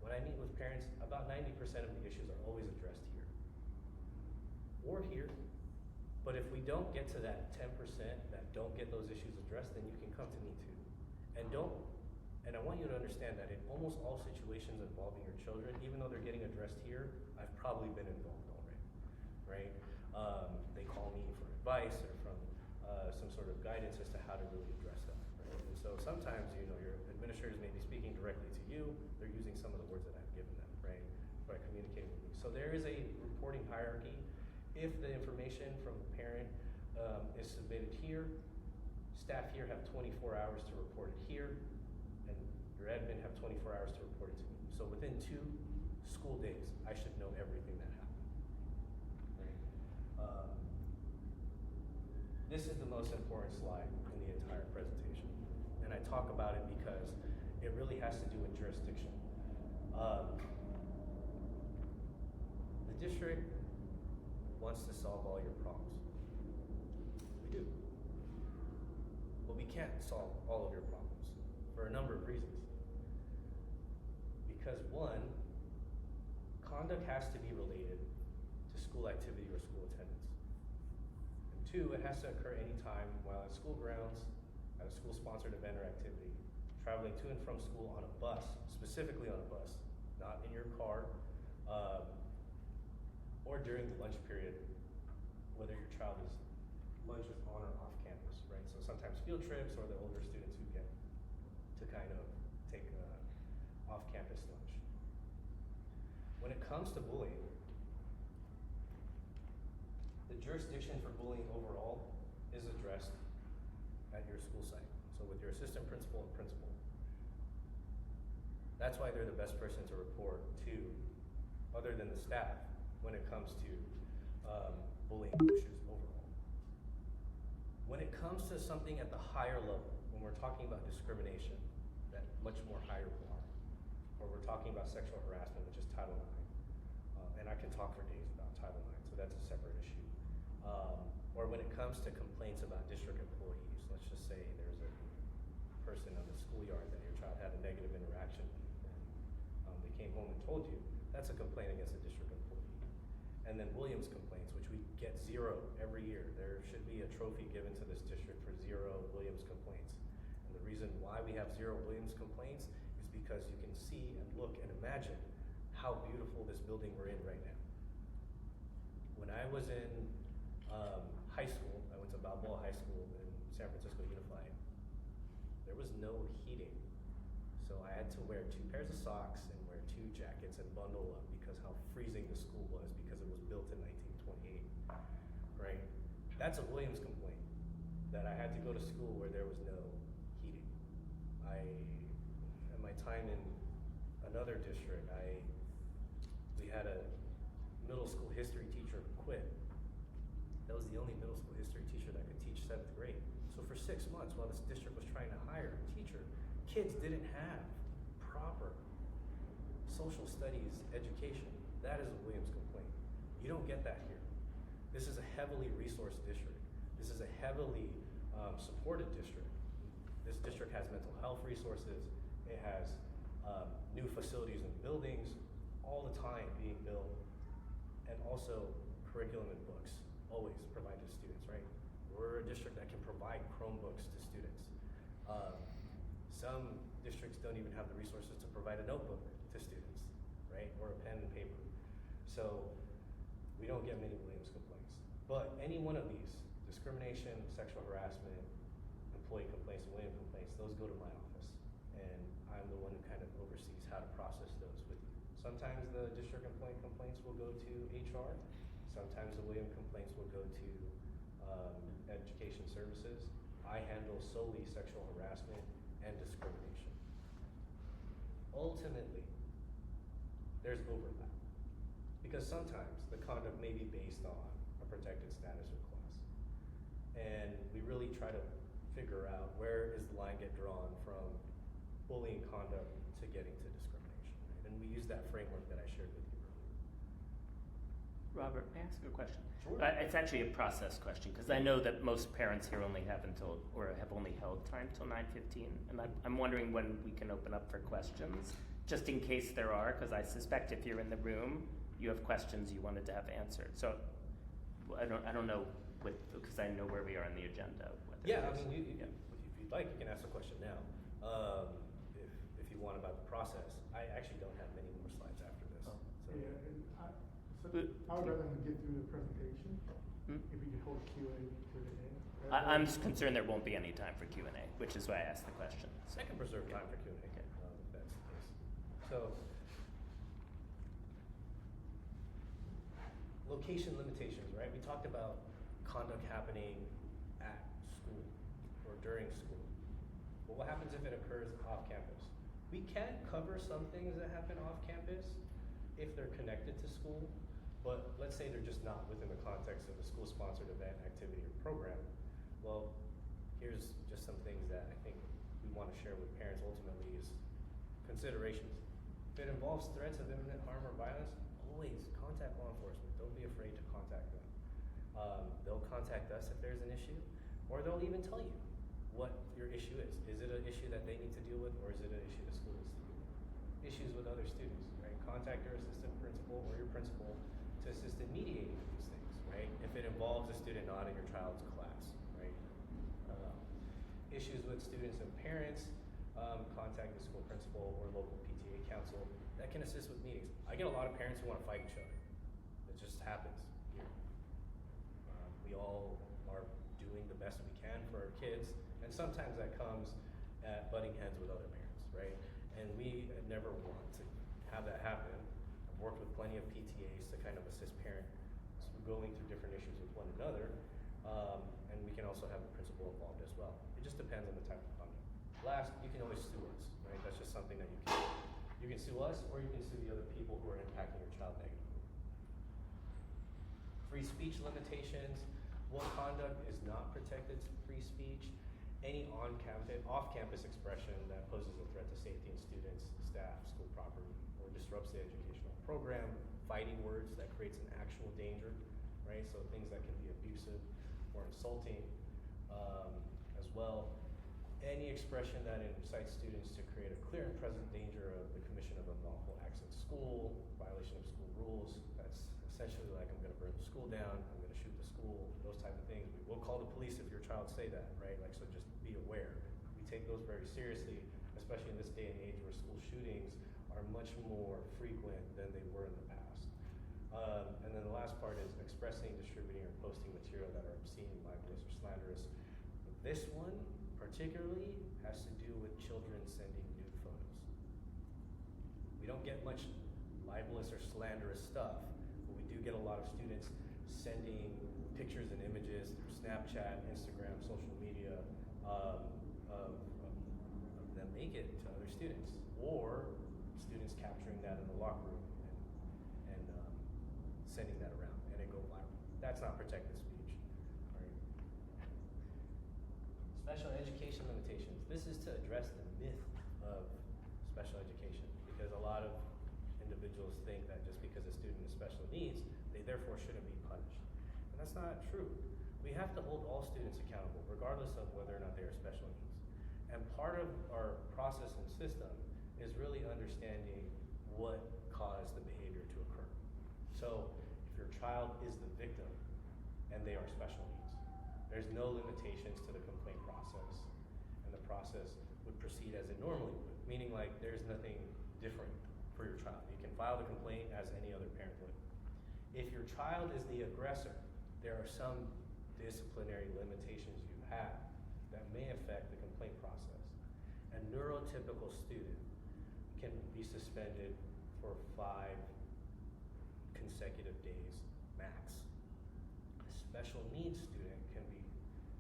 When I meet with parents, about 90% of the issues are always addressed here. Or here. But if we don't get to that 10% that don't get those issues addressed, then you can come to me too. And I want you to understand that in almost all situations involving your children, even though they're getting addressed here, I've probably been involved already, right? They call me for advice or from some sort of guidance as to how to really address that, right? And so sometimes, you know, your administrators may be speaking directly to you, they're using some of the words that I've given them, right? By communicating with me. So there is a reporting hierarchy. If the information from the parent is submitted here, staff here have 24 hours to report it here, and your admin have 24 hours to report it to me. So within 2 school days, I should know everything that happened. Right? This is the most important slide in the entire presentation. And I talk about it because it really has to do with jurisdiction. The district wants to solve all your problems. We do. But we can't solve all of your problems for a number of reasons. Because 1, conduct has to be related to school activity or school attendance. And 2, it has to occur anytime while at school grounds, at a school-sponsored event or activity, traveling to and from school on a bus, specifically on a bus, not in your car, or during the lunch period, whether your child is lunches on or off campus, right? So sometimes field trips or the older students who get to kind of take off-campus lunch. When it comes to bullying, the jurisdiction for bullying overall is addressed at your school site. So with your assistant principal and principal. That's why they're the best person to report to, other than the staff, when it comes to bullying issues overall. When it comes to something at the higher level, when we're talking about discrimination, that much more higher bar. Or we're talking about sexual harassment, which is Title IX. And I can talk for days about Title IX, so that's a separate issue. Or when it comes to complaints about district employees, let's just say there's a person on the schoolyard that your child had a negative interaction with, and they came home and told you, that's a complaint against a district employee. And then Williams complaints, which we get 0 every year. There should be a trophy given to this district for 0 Williams complaints. And the reason why we have 0 Williams complaints is because you can see and look and imagine how beautiful this building we're in right now. When I was in high school, I went to Balboa High School in San Francisco Unified. There was no heating. So I had to wear 2 pairs of socks and wear 2 jackets and bundle up because how freezing the school was because it was built in 1928, right? That's a Williams complaint, that I had to go to school where there was no heating. At my time in another district, we had a middle school history teacher quit. That was the only middle school history teacher that could teach 7th grade. So for 6 months, while this district was trying to hire a teacher, kids didn't have proper social studies education. That is a Williams complaint. You don't get that here. This is a heavily resourced district. This is a heavily supported district. This district has mental health resources. It has new facilities and buildings all the time being built, and also curriculum and books always provided to students, right? We're a district that can provide Chromebooks to students. Some districts don't even have the resources to provide a notebook to students, right? Or a pen and paper. So we don't get many Williams complaints. But any one of these, discrimination, sexual harassment, employee complaints, and Williams complaints, those go to my office. And I'm the one who kind of oversees how to process those with you. Sometimes the district complaints will go to HR. Sometimes the Williams complaints will go to education services. I handle solely sexual harassment and discrimination. Ultimately, there's overlap. Because sometimes the conduct may be based on a protected status or class. And we really try to figure out where is the line get drawn from bullying conduct to getting to discrimination. Right? And we use that framework that I shared with you earlier. Robert, may I ask a question? Sure. It's actually a process question, because I know that most parents here only have only held time till 9:15, and I'm wondering when we can open up for questions, just in case there are, because I suspect if you're in the room, you have questions you wanted to have answered. So I don't know, because I know where we are in the agenda. Yeah, I mean, if you'd like, you can ask a question now. If you want about the process, I actually don't have many more slides after this. Oh. So. Yeah, and I would rather than get through the presentation, if we could hold Q&A to the end. I'm just concerned there won't be any time for Q&A, which is why I asked the question. I can preserve time for Q&A, Okay. if that's the case. So, location limitations, right? We talked about conduct happening at school or during school. But what happens if it occurs off campus? We can cover some things that happen off campus if they're connected to school, but let's say they're just not within the context of a school-sponsored event, activity, or program. Well, here's just some things that I think we want to share with parents ultimately is considerations. If it involves threats of imminent harm or violence, always contact law enforcement. Don't be afraid to contact them. They'll contact us if there's an issue, or they'll even tell you what your issue is. Is it an issue that they need to deal with, or is it an issue the school needs to deal with? Issues with other students, right? Contact your assistant principal or your principal to assist in mediating these things, right? If it involves a student not in your child's class, right? Issues with students and parents, contact the school principal or local PTA council that can assist with meetings. I get a lot of parents who want to fight each other. It just happens here. We all are doing the best we can for our kids, and sometimes that comes at butting heads with other parents, right? And we never want to have that happen. I've worked with plenty of PTAs to kind of assist parents going through different issues with one another, and we can also have the principal involved as well. It just depends on the type of conduct. Last, you can always sue us, right? That's just something that you can sue us, or you can sue the other people who are impacting your child negatively. Free speech limitations. What conduct is not protected to free speech? any off-campus expression that poses a threat to safety in students, staff, school property, or disrupts the educational program, fighting words that creates an actual danger, right? So things that can be abusive or insulting, as well. Any expression that incites students to create a clear and present danger of the commission of unlawful acts in school, violation of school rules. That's essentially like, I'm gonna burn the school down, I'm gonna shoot the school, those type of things. We will call the police if your child say that, right? Like, so just be aware. We take those very seriously, especially in this day and age where school shootings are much more frequent than they were in the past. And then the last part is expressing, distributing, or posting material that are obscene, libelous, or slanderous. This one particularly has to do with children sending nude photos. We don't get much libelous or slanderous stuff, but we do get a lot of students sending pictures and images through Snapchat, Instagram, social media, of them naked to other students, or students capturing that in the locker room and sending that around, and it go viral. That's not protected speech. All right. Special education limitations. This is to address the myth of special education, because a lot of individuals think that just because a student has special needs, they therefore shouldn't be punished. And that's not true. We have to hold all students accountable, regardless of whether or not they are special needs. And part of our process and system is really understanding what caused the behavior to occur. So if your child is the victim and they are special needs, there's no limitations to the complaint process, and the process would proceed as it normally would, meaning like there's nothing different for your child. You can file the complaint as any other parent would. If your child is the aggressor, there are some disciplinary limitations you have that may affect the complaint process. A neurotypical student can be suspended for 5 consecutive days max. A special needs student can be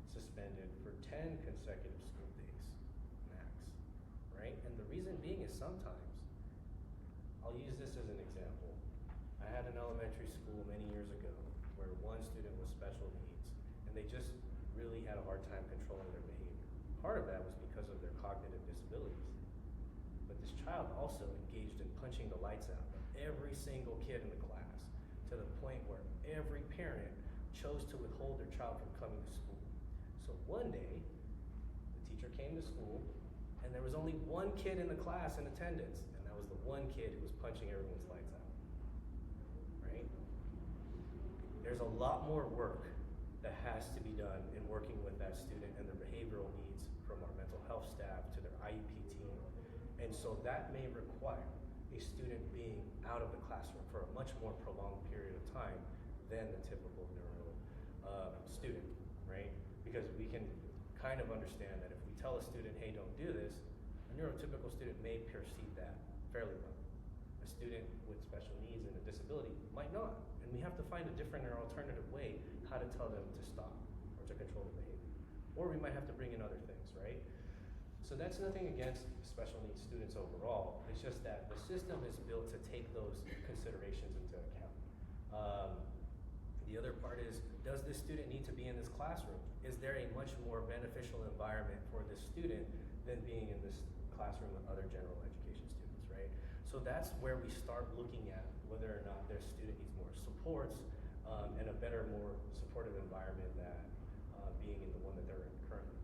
suspended for 10 consecutive school days max, right? And the reason being is sometimes, I'll use this as an example. I had an elementary school many years ago where one student was special needs, and they just really had a hard time controlling their behavior. Part of that was because of their cognitive disabilities. But this child also engaged in punching the lights out of every single kid in the class, to the point where every parent chose to withhold their child from coming to school. So one day, the teacher came to school, and there was only one kid in the class in attendance, and that was the one kid who was punching everyone's lights out, right? There's a lot more work that has to be done in working with that student and their behavioral needs, from our mental health staff to their IEP team. And so that may require a student being out of the classroom for a much more prolonged period of time than the typical neuro student, right? Because we can kind of understand that if we tell a student, hey, don't do this, a neurotypical student may perceive that fairly well. A student with special needs and a disability might not. And we have to find a different or alternative way how to tell them to stop or to control the behavior. Or we might have to bring in other things, right? So that's nothing against special needs students overall. It's just that the system is built to take those considerations into account. The other part is, does this student need to be in this classroom? Is there a much more beneficial environment for this student than being in this classroom with other general education students, right? So that's where we start looking at whether or not their student needs more supports, and a better, more supportive environment than being in the one that they're in currently.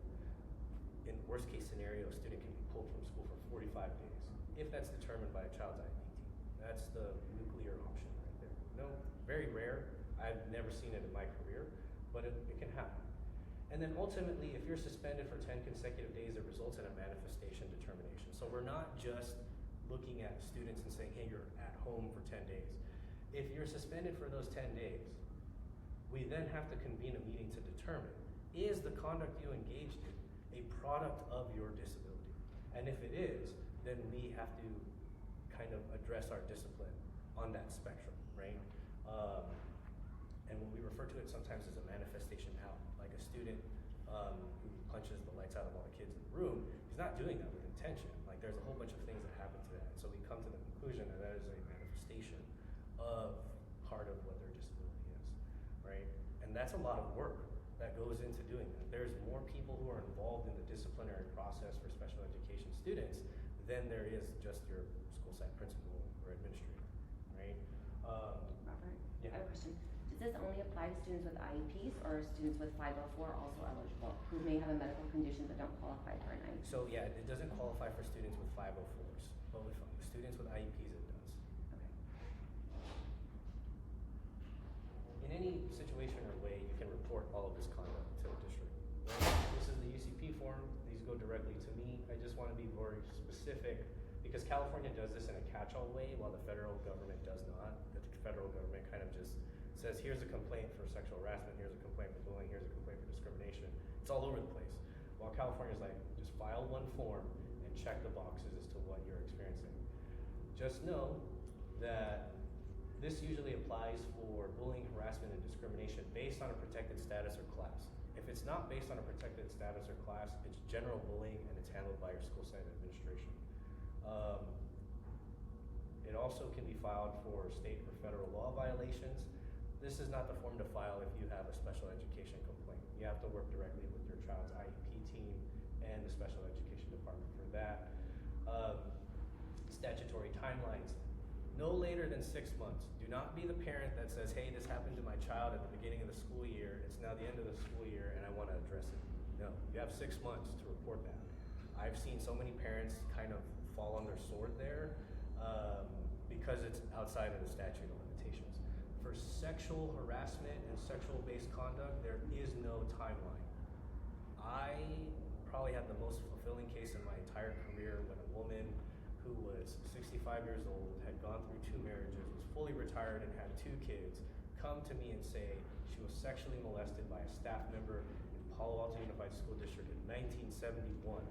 In worst case scenario, a student can be pulled from school for 45 days, if that's determined by a child's IEP team. That's the nuclear option right there. No, very rare. I've never seen it in my career, but it can happen. And then ultimately, if you're suspended for 10 consecutive days, it results in a manifestation determination. So we're not just looking at students and saying, hey, you're at home for 10 days. If you're suspended for those 10 days, we then have to convene a meeting to determine, is the conduct you engaged in a product of your disability? And if it is, then we have to kind of address our discipline on that spectrum, right? And when we refer to it sometimes as a manifestation out, like a student who punches the lights out of all the kids in the room, he's not doing that with intention. Like, there's a whole bunch of things that happen to that. And so we come to the conclusion that that is a manifestation of part of what their disability is, right? And that's a lot of work. that goes into doing that. There's more people who are involved in the disciplinary process for special education students than there is just your school site principal or administrator, right? Robert, Yeah. I have a question. Does this only apply to students with IEPs or are students with 504 also eligible who may have a medical condition but don't qualify for an IEP? So yeah, it doesn't qualify for students with 504s, but with students with IEPs it does. Okay. In any situation or way, you can report all of this conduct to the district. Right? This is the UCP form. These go directly to me. I just want to be very specific because California does this in a catch-all way while the federal government does not. The federal government kind of just says, here's a complaint for sexual harassment, here's a complaint for bullying, here's a complaint for discrimination. It's all over the place. While California's like, just file one form and check the boxes as to what you're experiencing. Just know that this usually applies for bullying, harassment, and discrimination based on a protected status or class. If it's not based on a protected status or class, it's general bullying and it's handled by your school site administration. It also can be filed for state or federal law violations. This is not the form to file if you have a special education complaint. You have to work directly with your child's IEP team and the special education department for that. Statutory timelines. No later than 6 months. Do not be the parent that says, hey, this happened to my child at the beginning of the school year. It's now the end of the school year and I want to address it. No, you have 6 months to report that. I've seen so many parents kind of fall on their sword there because it's outside of the statute of limitations. For sexual harassment and sexual-based conduct, there is no timeline. I probably had the most fulfilling case in my entire career when a woman who was 65 years old, had gone through 2 marriages, was fully retired and had 2 kids, come to me and say she was sexually molested by a staff member in Palo Alto Unified School District in 1971.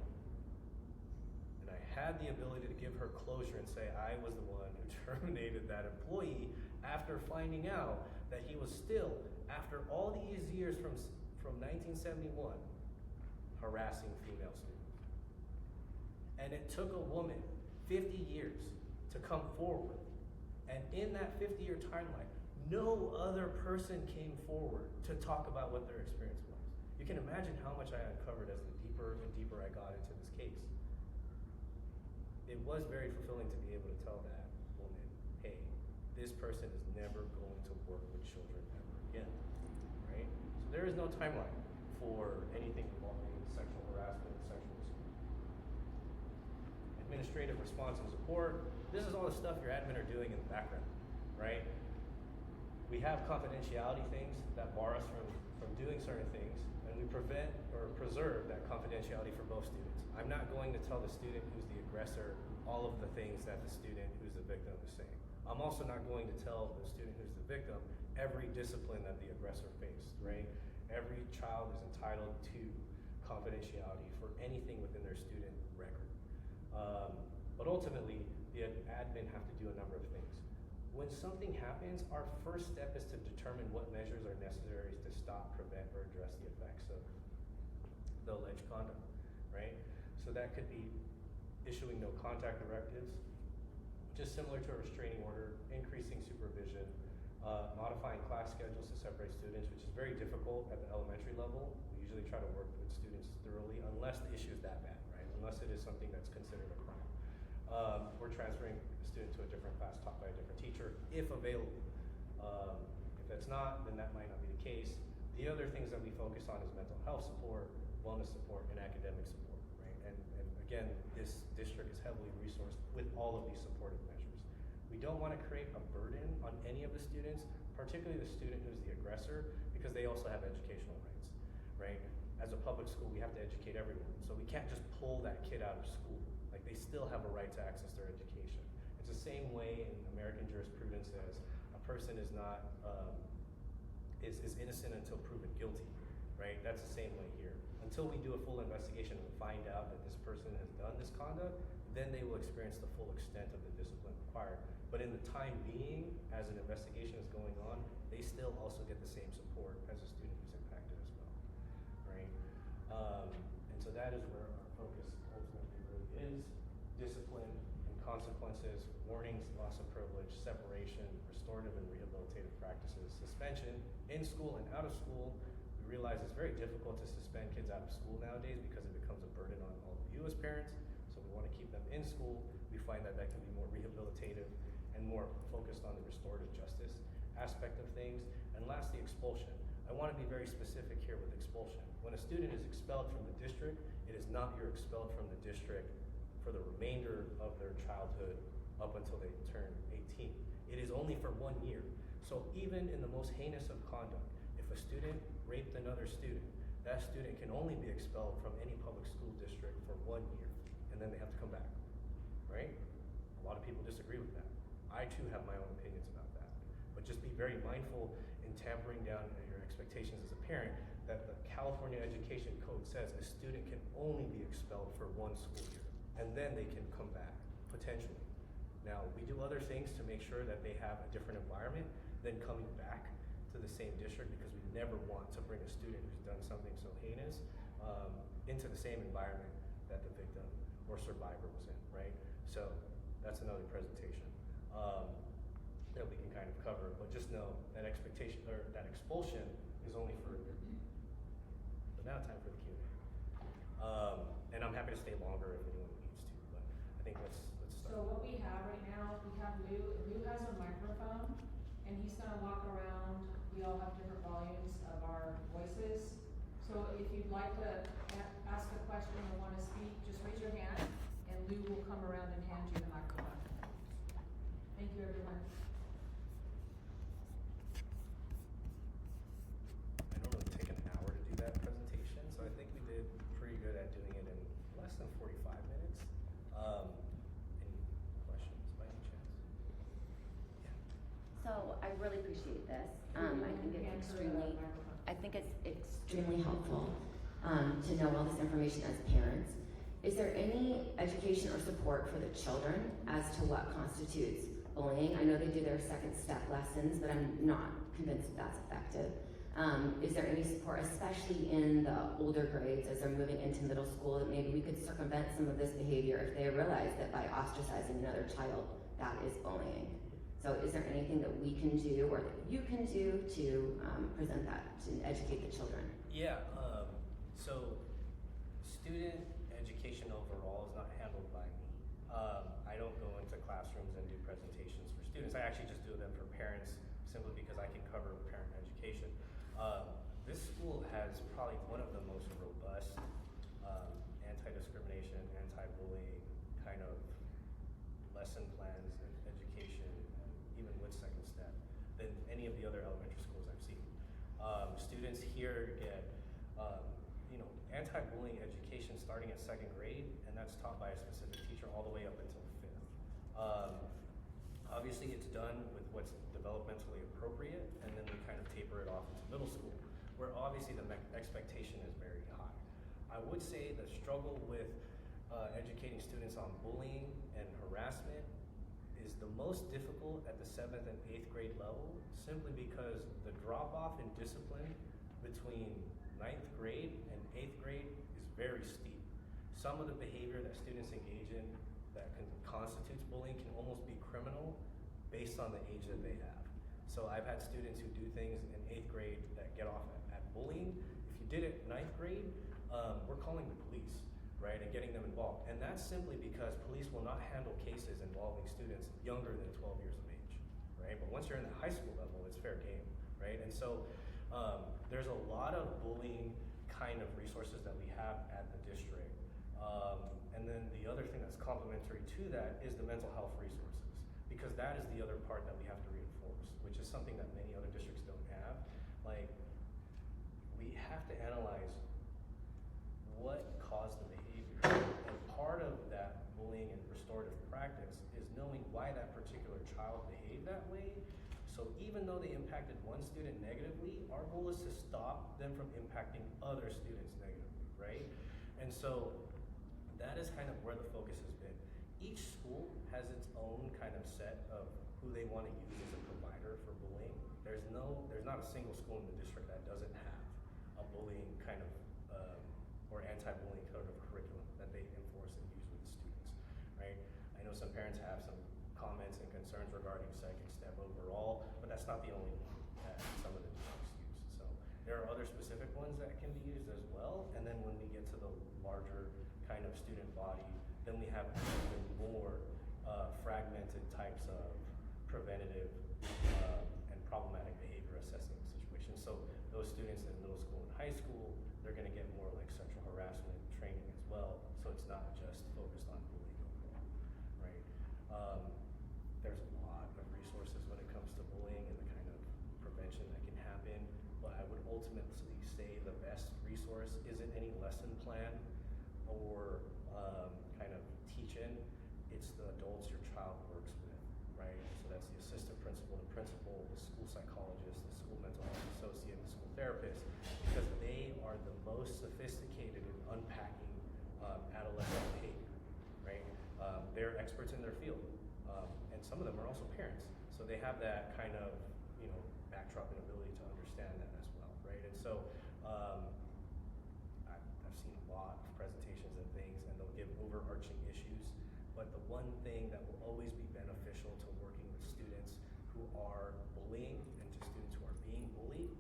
And I had the ability to give her closure and say I was the one who terminated that employee after finding out that he was still, after all these years from 1971, harassing female students. And it took a woman 50 years to come forward. And in that 50-year timeline, no other person came forward to talk about what their experience was. You can imagine how much I uncovered as the deeper and deeper I got into this case. It was very fulfilling to be able to tell that woman, hey, this person is never going to work with children ever again, right? So there is no timeline for anything involving sexual harassment and sexual assault. Administrative response and support. This is all the stuff your admin are doing in the background, right? We have confidentiality things that bar us from doing certain things, and we prevent or preserve that confidentiality for both students. I'm not going to tell the student who's the aggressor all of the things that the student who's the victim is saying. I'm also not going to tell the student who's the victim every discipline that the aggressor faced, right? Every child is entitled to confidentiality for anything within their student record. But ultimately, the admin have to do a number of things. When something happens, our first step is to determine what measures are necessary to stop, prevent, or address the effects of the alleged conduct, right? So that could be issuing no contact directives, just similar to a restraining order, increasing supervision, modifying class schedules to separate students, which is very difficult at the elementary level. We usually try to work with students thoroughly, unless the issue is that bad, right? Unless it is something that's considered a crime. We're transferring the student to a different class taught by a different teacher, if available. If that's not, then that might not be the case. The other things that we focus on is mental health support, wellness support, and academic support, right? And again, this district is heavily resourced with all of these supportive measures. We don't want to create a burden on any of the students, particularly the student who's the aggressor, because they also have educational rights, right? As a public school, we have to educate everyone. So we can't just pull that kid out of school. Like, they still have a right to access their education. It's the same way in American jurisprudence as a person is not, is innocent until proven guilty, right? That's the same way here. Until we do a full investigation and find out that this person has done this conduct, then they will experience the full extent of the discipline required. But in the time being, as an investigation is going on, they still also get the same support as a student who's impacted as well, right? And so that is where our focus ultimately really is: discipline and consequences, warnings, loss of privilege, separation, restorative and rehabilitative practices, suspension, in school and out of school, We realize it's very difficult to suspend kids out of school nowadays because it becomes a burden on all of you as parents. So we want to keep them in school. We find that that can be more rehabilitative and more focused on the restorative justice aspect of things. And lastly, expulsion. I want to be very specific here with expulsion. When a student is expelled from the district, it is not you're expelled from the district for the remainder of their childhood up until they turn 18. It is only for 1 year. So even in the most heinous of conduct, if a student raped another student, that student can only be expelled from any public school district for 1 year, and then they have to come back, right? A lot of people disagree with that. I too have my own opinions about that. But just be very mindful in tampering down your expectations as a parent that the California Education Code says a student can only be expelled for 1 school year, and then they can come back, potentially. Now, we do other things to make sure that they have a different environment than coming back to the same district, because we never want to bring a student who's done something so heinous into the same environment that the victim or survivor was in, right? So that's another presentation that we can kind of cover, but just know that expectation or that expulsion is only for. But now time for the Q&A, and I'm happy to stay longer if anyone needs to. But I think let's start. So what we have right now, we have Lou. Lou has a microphone, and he's gonna walk around. We all have different volumes of our voices. So if you'd like to ask a question or want to speak, just raise your hand, and Lou will come around and hand you the microphone. Thank you, everyone. I normally take an hour to do that presentation, so I think we did pretty good at doing it in less than 45 minutes. Any questions by any chance? Yeah. So I really appreciate this. I think it's extremely helpful to know all this information as parents. Is there any education or support for the children as to what constitutes bullying? I know they do their second step lessons, but I'm not convinced that that's effective. Is there any support, especially in the older grades as they're moving into middle school, that maybe we could circumvent some of this behavior if they realize that by ostracizing another child, that is bullying? So is there anything that we can do or that you can do to present that, to educate the children? Yeah, so student education overall is not handled by me. I don't go into classrooms and do presentations for students. I actually just do them for parents simply because I can cover parent education. This school has probably one of the most robust anti-discrimination, anti-bullying kind of lesson plans and education, even with Second Step, than any of the other elementary schools I've seen. Students here get anti-bullying education starting at 2nd grade, and that's taught by a specific teacher all the way up until 5th. Obviously, it's done with what's developmentally appropriate, and then we kind of taper it off into middle school, where obviously the expectation is very high. I would say the struggle with educating students on bullying and harassment is the most difficult at the 7th and 8th grade level, simply because the drop-off in discipline between 9th grade and 8th grade is very steep. Some of the behavior that students engage in that constitutes bullying can almost be criminal based on the age that they have. So I've had students who do things in 8th grade that get off at bullying. If you did it 9th grade, we're calling the police, right, and getting them involved. And that's simply because police will not handle cases involving students younger than 12 years of age, right? But once you're in the high school level, it's fair game, right? And so there's a lot of bullying kind of resources that we have at the district. And then the other thing that's complementary to that is the mental health resources, because that is the other part that we have to reinforce, which is something that many other districts don't have. Like, we have to analyze what caused the behavior. And part of that bullying and restorative practice is knowing why that particular child behaved that way. So even though they impacted one student negatively, our goal is to stop them from impacting other students negatively, right? And so that is kind of where the focus has been. Each school has its own kind of set of who they want to use as a provider for bullying. There's not a single school in the district that doesn't have a bullying kind of or anti-bullying kind of curriculum that they enforce and use with the students, right? I know some parents have some comments and concerns regarding Second Step overall, but that's not the only one that some of the districts use. So there are other other specific ones that can be used as well. And then when we get to the larger kind of student body, then we have even more fragmented types of preventative and problematic behavior assessing situations. So those students in middle school and high school, they're going to get more like sexual harassment training as well. So it's not just focused on bullying overall, right? There's a lot of resources when it comes to bullying and the kind of prevention that can happen. But I would ultimately say the best resource isn't any lesson plan or kind of teach-in. It's the adults your child works with, right? So that's the assistant principal, the principal, the school psychologist, the school mental health associate, the school therapist, because they are the most sophisticated in unpacking adolescent behavior, right? They're experts in their field, and some of them are also parents, so they have that kind of, you know, backdrop and ability to understand that as well, right? And so I've seen a lot of presentations and things, and they'll give overarching issues, but the one thing that will always be beneficial to working with students who are bullying and to students who are being bullied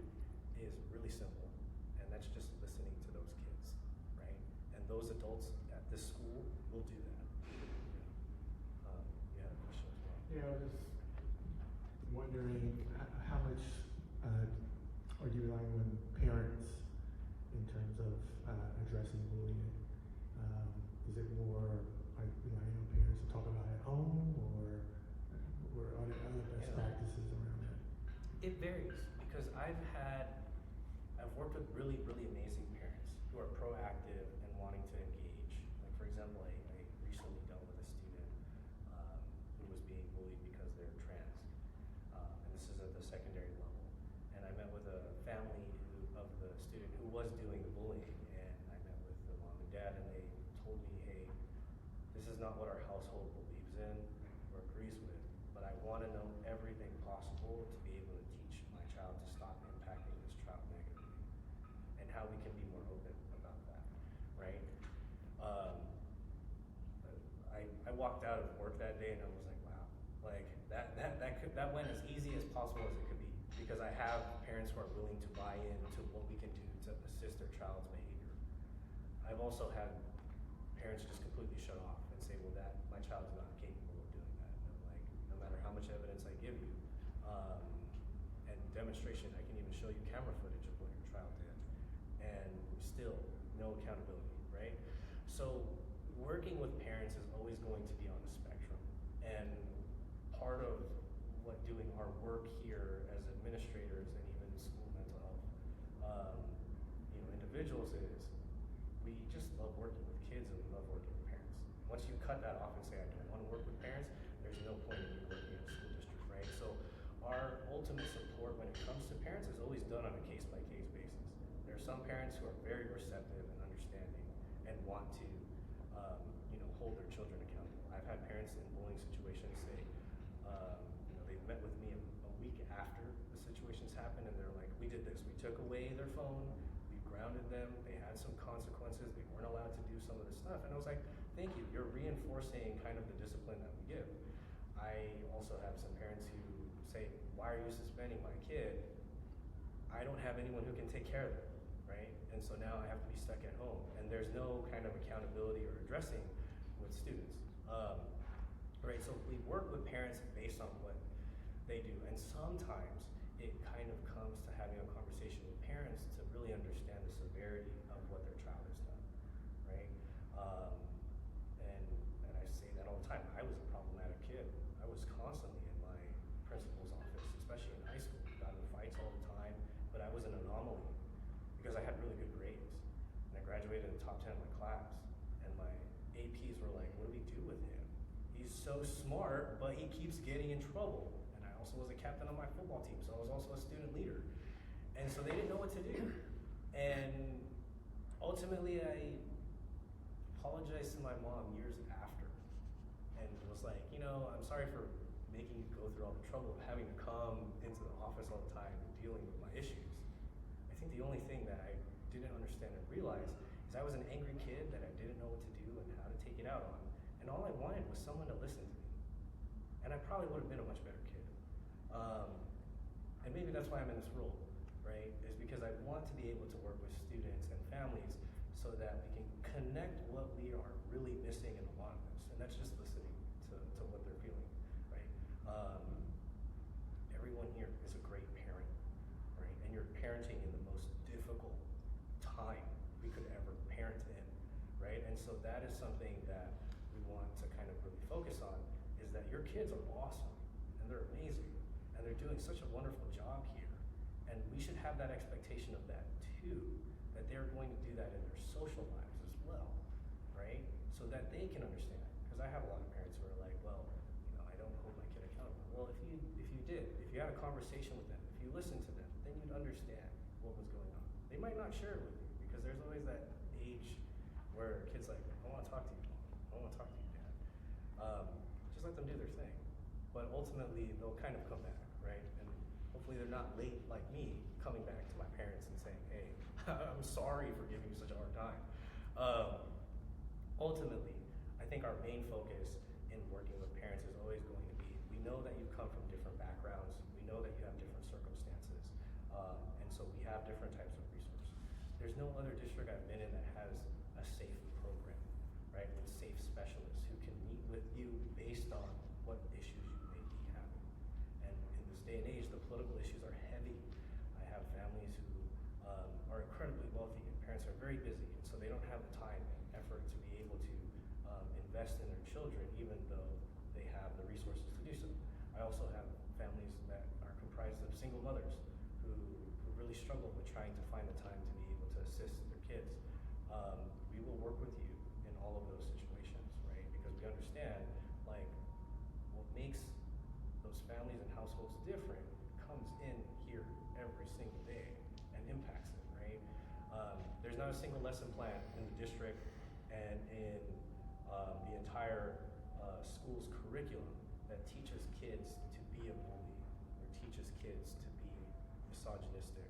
is really simple, and that's just listening to those kids, right? And those adults at this school will do that. You had a question as well. Yeah, I was just wondering how much are you relying on parents in terms of addressing bullying? Is it more like relying on parents to talk about it at home, or are there other best practices around that? It varies because I've worked with really, really amazing parents who are proactive and wanting to engage. Like for example, I recently dealt with a student who was being bullied because they're trans, and this is at the secondary level. And I met with a family of the student who was doing the bullying, and I met with the mom and dad, and they told me, hey, this is not what our household believes in or agrees with, but I want to know everything possible to be able to teach my child to stop impacting this child negatively, and how we can be more open about that, right? I walked out of work that day and I was like, wow, like that went as easy as possible as it could be, because I have parents who are willing to buy into what we can do to assist their child's behavior. I've also had parents just completely shut off and say, well, that my child's not capable of doing that. And I'm like, no matter how much evidence I give you, and demonstration, I can even show you camera footage of what your child did, and still no accountability, right? So working with parents is always going to be on a spectrum, and part of what doing our work here as administrators and even school mental health, individuals is, we just love working with kids and we love working with parents. Once you cut that off and say, I don't want to work with parents, there's no point in you working in a school district, right? So our ultimate support when it comes to parents is always done on a case-by-case basis. There are some parents who are very receptive and understanding and want to, hold their children accountable. I've had parents in bullying situations say, they've met with me a week after the situations happened, and they're like, we did this. We took away their phone, we grounded them, they had some consequences, they weren't allowed to do some of this stuff. And I was like, thank you, you're reinforcing kind of the discipline that we give. I also have some parents who say, why are you suspending my kid? I don't have anyone who can take care of them, right? And so now I have to be stuck at home, and there's no kind of accountability or addressing with students, right? So we work with parents based on what they do, and sometimes it kind of comes to having a conversation with parents to really understand the severity of what their child has done, right? And I say that all the time. I was a problematic kid. I was constantly in my principal's office, especially in high school. Got in fights all the time, but I was an anomaly because I had really good grades, and I graduated in the top 10 of my class. APs were like, what do we do with him? He's so smart, but he keeps getting in trouble. And I also was a captain on my football team, so I was also a student leader. And so they didn't know what to do. And ultimately, I apologized to my mom years after. And was like, I'm sorry for making you go through all the trouble of having to come into the office all the time and dealing with my issues. I think the only thing that I didn't understand and realize is I was an angry kid that I didn't know what to do and how to take it out on. And all I wanted was someone to listen to me. And I probably would have been a much better kid. And maybe that's why I'm in this role. right, is because I want to be able to work with students and families so that we can connect what we are really missing in a lot of this, and that's just listening to what they're feeling, right? Everyone here is a great parent, right? And you're parenting in the most difficult time we could ever parent in, right? And so that is something that we want to kind of really focus on, is that your kids are awesome, and they're amazing, and they're doing such a wonderful job here. And we should have that expectation of that too, that they're going to do that in their social lives as well, right? So that they can understand. Because I have a lot of parents who are like, well, you know, I don't hold my kid accountable. Well, if you did, if you had a conversation with them, if you listened to them, then you'd understand what was going on. They might not share it with you, because there's always that age where a kid's like, I want to talk to you, Mom. I want to talk to you, Dad. Just let them do their thing. But ultimately, they'll kind of come back, right? And hopefully they're not late like me, coming back to my parents and saying, hey, I'm sorry for giving you such a hard time. Ultimately, I think our main focus in working with parents is always going to be, we know that you come from different backgrounds, we know that you have different circumstances, and so we have different types of resources. There's no other district I've been in that has a safe program, right, with safe specialists who can meet with you based on what issues you may be having. And in this day and age, the political issues are heavy. I have families who are incredibly wealthy, and parents are very busy, and so they don't have the time and effort to be able to invest in their children, even though they have the resources to do so. I also have families that are comprised of single mothers who really struggle with trying to find the time to be able to assist their kids. We will work with you in all of those situations, right? Because we understand, like, what makes those families and households different comes in here every single day and impacts it, right? There's not a single lesson plan in the district and in the entire school's curriculum that teaches kids to be a bully, or teaches kids to be misogynistic,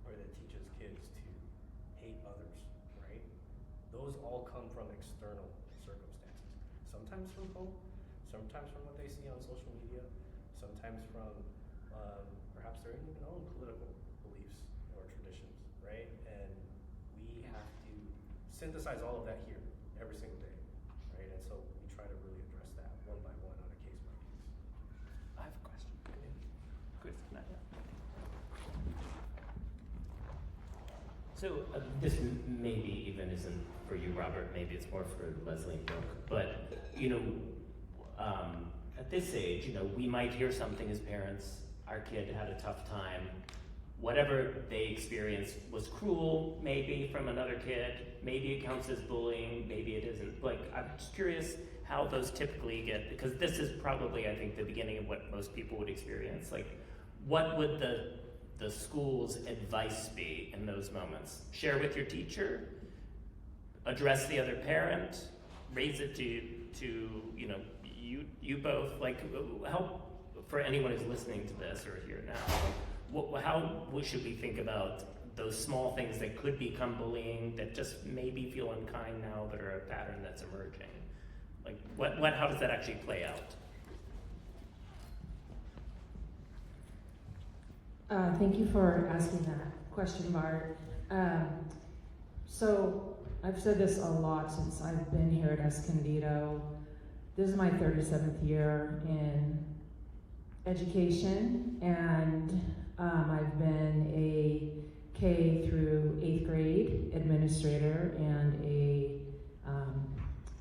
or that teaches kids to hate others, right? Those all come from external circumstances. Sometimes from home, sometimes from what they see on social media, sometimes from perhaps their even own political beliefs or traditions, right? And we have to synthesize all of that here every single day, right? And so we try to really address that one by one on a case by case. I have a question. Chris, can I? So this maybe even isn't for you, Robert. Maybe it's more for Leslie and Brooke. But you know, at this age, you know, we might hear something as parents. Our kid had a tough time. Whatever they experienced was cruel, maybe from another kid. Maybe it counts as bullying. Maybe it isn't. Like, I'm just curious how those typically get, because this is probably, I think, the beginning of what most people would experience. Like, what would the school's advice be in those moments? Share with your teacher, address the other parent, raise it to you know, you both. Like, help for anyone who's listening to this or here now. How should we think about those small things that could become bullying, that just maybe feel unkind now, that are a pattern that's emerging? Like, how does that actually play out? Thank you for asking that question, Bart. So I've said this a lot since I've been here at Escondido. This is my 37th year in education, and I've been a K through 8th grade administrator and a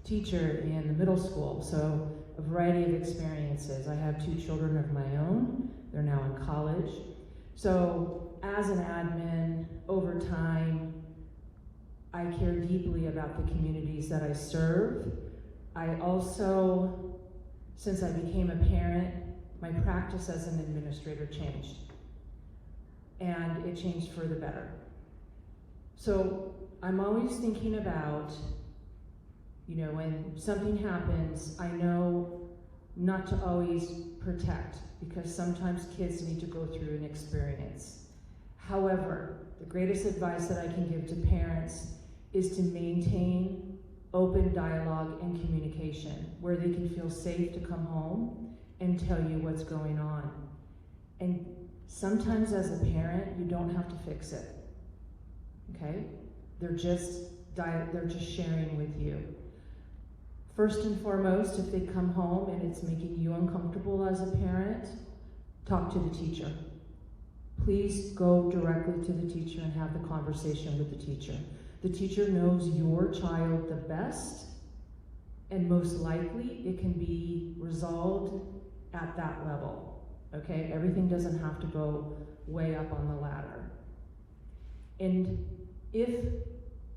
teacher in the middle school. So a variety of experiences. I have 2 children of my own. They're now in college. So as an admin, over time, I care deeply about the communities that I serve. I also, since I became a parent, my practice as an administrator changed. And it changed for the better. So I'm always thinking about, you know, when something happens, I know not to always protect, because sometimes kids need to go through an experience. However, the greatest advice that I can give to parents is to maintain open dialogue and communication, where they can feel safe to come home and tell you what's going on. And Sometimes as a parent, you don't have to fix it, okay? They're just sharing with you. First and foremost, if they come home and it's making you uncomfortable as a parent, talk to the teacher. Please go directly to the teacher and have the conversation with the teacher. The teacher knows your child the best, and most likely it can be resolved at that level, okay? Everything doesn't have to go way up on the ladder. And if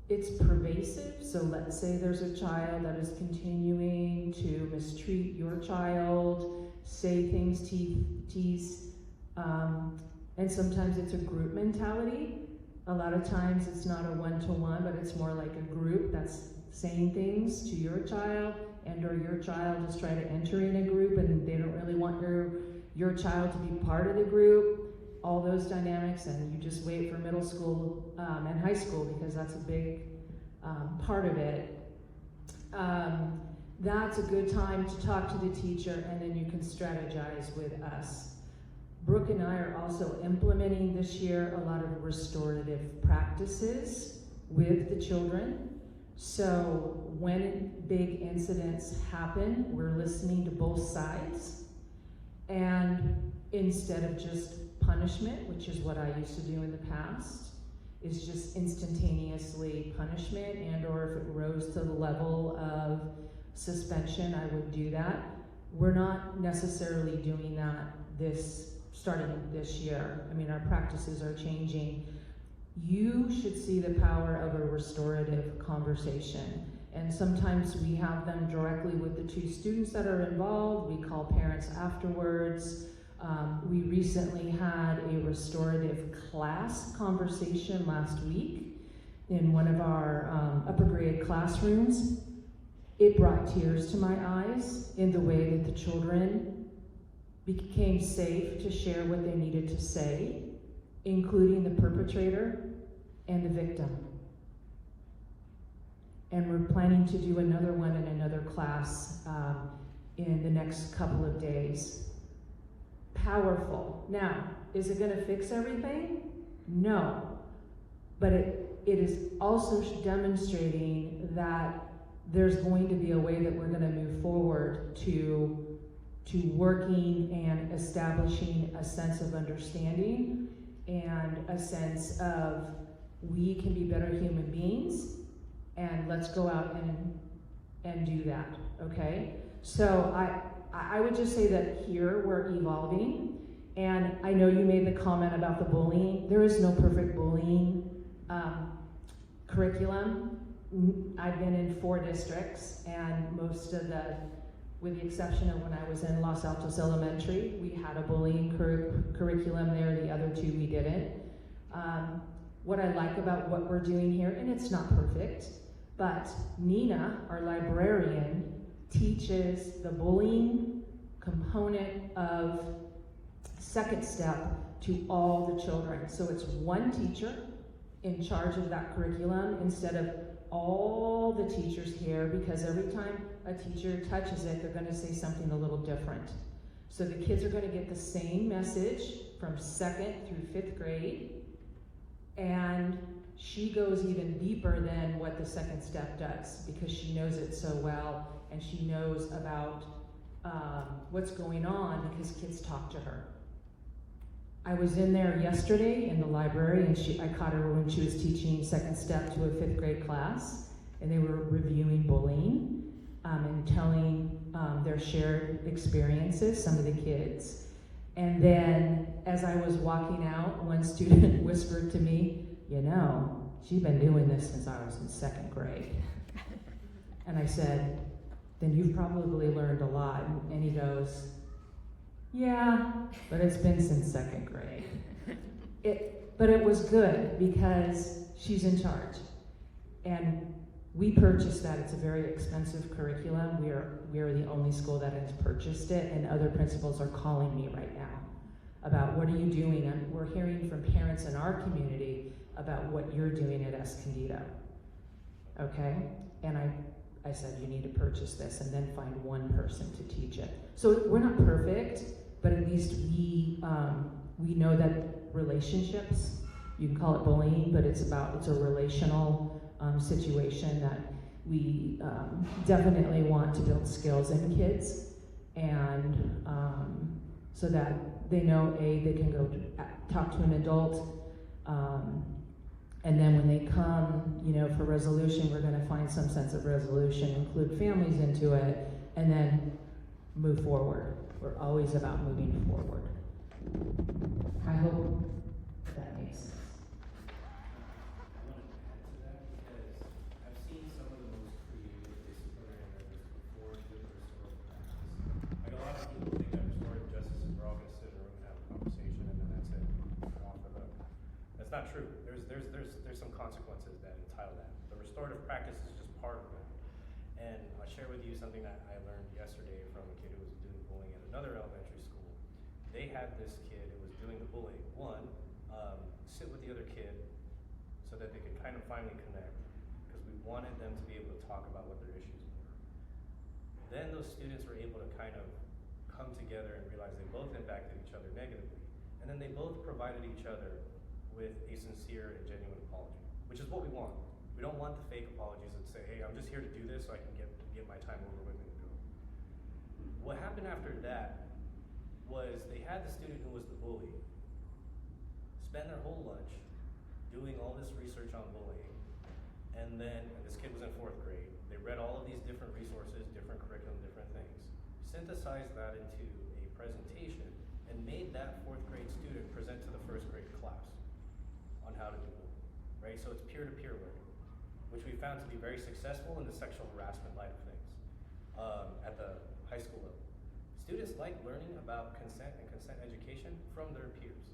it's pervasive, so let's say there's a child that is continuing to mistreat your child, say things, tease, and sometimes it's a group mentality. A lot of times it's not a one-to-one, but it's more like a group that's saying things to your child, and or your child is trying to enter in a group and they don't really want your child to be part of the group, all those dynamics, and you just wait for middle school and high school because that's a big part of it. That's a good time to talk to the teacher, and then you can strategize with us. Brooke and I are also implementing this year a lot of restorative practices with the children. So when big incidents happen, we're listening to both sides. And instead of just punishment, which is what I used to do in the past, is just instantaneously punishment, and or if it rose to the level of suspension, I would do that. We're not necessarily doing that starting this year. I mean, our practices are changing. You should see the power of a restorative conversation. And sometimes we have them directly with the two students that are involved. We call parents afterwards. We recently had a restorative class conversation last week in one of our upper grade classrooms. It brought tears to my eyes in the way that the children became safe to share what they needed to say, including the perpetrator and the victim. And we're planning to do another one in another class in the next couple of days. Powerful. Now, is it gonna fix everything? No. But it is also demonstrating that there's going to be a way that we're gonna move forward to working and establishing a sense of understanding and a sense of we can be better human beings, and let's go out and do that, okay? So I would just say that here we're evolving, and I know you made the comment about the bullying. There is no perfect bullying curriculum. I've been in 4 districts, and most of with the exception of when I was in Los Altos Elementary, we had a bullying curriculum there. The other 2 we didn't. What I like about what we're doing here, and it's not perfect, but Nina, our librarian, teaches the bullying component of Second Step to all the children. So it's one teacher in charge of that curriculum instead of all the teachers here, because every time a teacher touches it, they're going to say something a little different. So the kids are going to get the same message from 2nd through 5th grade, and she goes even deeper than what the Second Step does because she knows it so well, and she knows about what's going on because kids talk to her. I was in there yesterday in the library, and I caught her when she was teaching Second Step to a 5th grade class, and they were reviewing bullying and telling their shared experiences, some of the kids. And then as I was walking out, one student whispered to me, "You know, she's been doing this since I was in 2nd grade." And I said, "Then you've probably learned a lot." And he goes, "Yeah, but it's been since 2nd grade." But it was good because she's in charge. And we purchased that. It's a very expensive curriculum. We are the only school that has purchased it, and other principals are calling me right now about what are you doing? And we're hearing from parents in our community about what you're doing at Escondido. Okay? And I said, you need to purchase this and then find one person to teach it. So we're not perfect, but at least we We know that relationships, you can call it bullying, but it's a relational situation that we definitely want to build skills in kids, and so that they know, they can go talk to an adult, and then when they come, for resolution, we're going to find some sense of resolution, include families into it, and then move forward. We're always about moving forward. I hope that makes sense. I want to add to that because I've seen some of the most creative disciplinary measures before with restorative practice. Like a lot of people think that restorative justice is we're all going to sit in a room and have a conversation and then that's it. We're off the hook. That's not true. There's some consequences that entail that. The restorative practice is just part of that. And I'll share with you something that I learned yesterday from a kid who was doing bullying at another elementary school. They had this kid who was doing the bullying. One, sit with the other kid so that they could kind of finally connect, because we wanted them to be able to talk about what their issues were. Then those students were able to kind of come together and realize they both impacted each other negatively. And then they both provided each other with a sincere and genuine apology, which is what we want. We don't want the fake apologies that say, hey, I'm just here to do this so I can get my time over with and go. What happened after that was they had the student who was the bully spend their whole lunch doing all this research on bullying, and this kid was in 4th grade. They read all of these different resources, different curriculum, different things, synthesized that into a presentation, and made that 4th grade student present to the 1st grade class on how to do bullying, right? So it's peer-to-peer learning, which we found to be very successful in the sexual harassment line of things at the high school level. Students like learning about consent and consent education from their peers.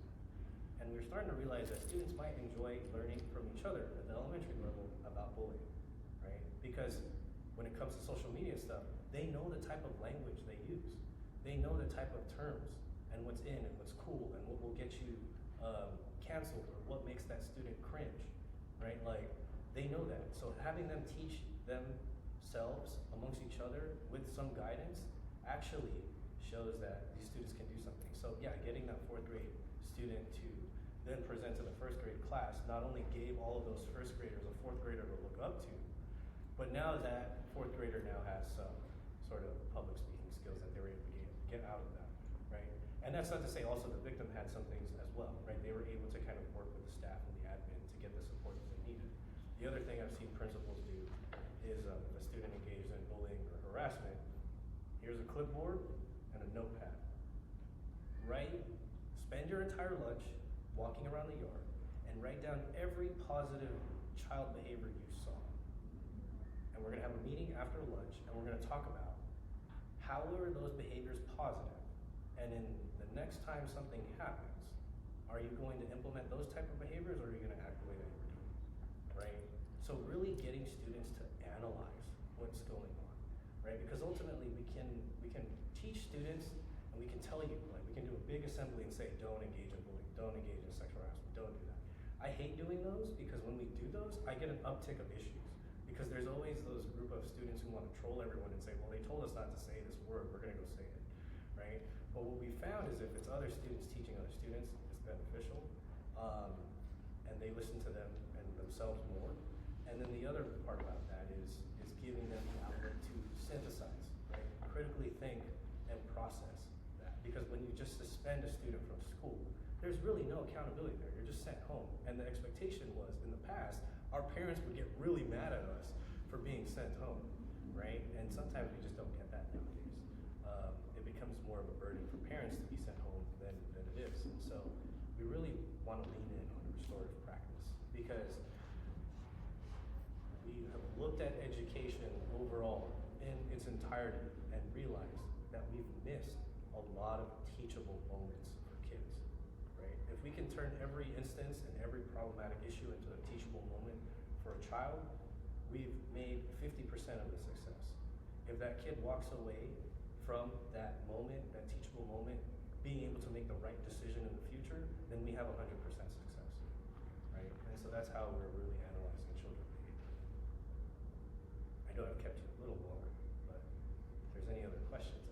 And we're starting to realize that students might enjoy learning from each other at the elementary level about bullying, right? Because when it comes to social media stuff, they know the type of language they use. They know the type of terms and what's in and what's cool and what will get you canceled or what makes that student cringe, right? Like, they know that. So having them teach themselves amongst each other with some guidance actually shows that these students can do something. So yeah, getting that 4th grade student to then present to the 1st grade class not only gave all of those 1st graders a 4th grader to look up to, but now that 4th grader now has some sort of public speaking skills that they were able to get out of that, right? And that's not to say also the victim had some things as well, right? They were able to kind of work with the staff and the admin to get the support that they needed. The other thing I've seen principals do is if a student engages in bullying or harassment, here's a clipboard and a notepad. Spend your entire lunch walking around the yard and write down every positive child behavior you saw. And we're gonna have a meeting after lunch and we're gonna talk about how were those behaviors positive? And in the next time something happens, are you going to implement those type of behaviors or are you gonna act the way that you were doing, right? So really getting students to analyze what's going on, right? Because ultimately we can teach students and we can tell you, like we can do a big assembly and say, don't engage in bullying, don't engage in sexual harassment, don't do that. I hate doing those because when we do those, I get an uptick of issues. Because there's always those group of students who want to troll everyone and say, well, they told us not to say this word, we're gonna go say it, right? But what we found is if it's other students teaching other students, it's beneficial. And they listen to them and themselves more. And then the other part about that is giving them the outlet to synthesize, right? Critically think and process that. Because when you just suspend a student from school, there's really no accountability there. You're just sent home. And the expectation was, in the past, our parents would get really mad at us for being sent home, right? And sometimes we just don't get that nowadays. It becomes more of a burden for parents to be sent home than it is. And so we really want to lean in on the restorative practice because we have looked at education overall in its entirety and realized that we've missed a lot of teachable moments for kids, right? If we can turn every instance and every problematic issue into a teachable moment for a child, we've made 50% of the success. If that kid walks away from that moment, that teachable moment, being able to make the right decision in the future, then we have 100% success, right? And so that's how we're really analyzing children's behavior. I know I've kept you a little longer, but if there's any other questions,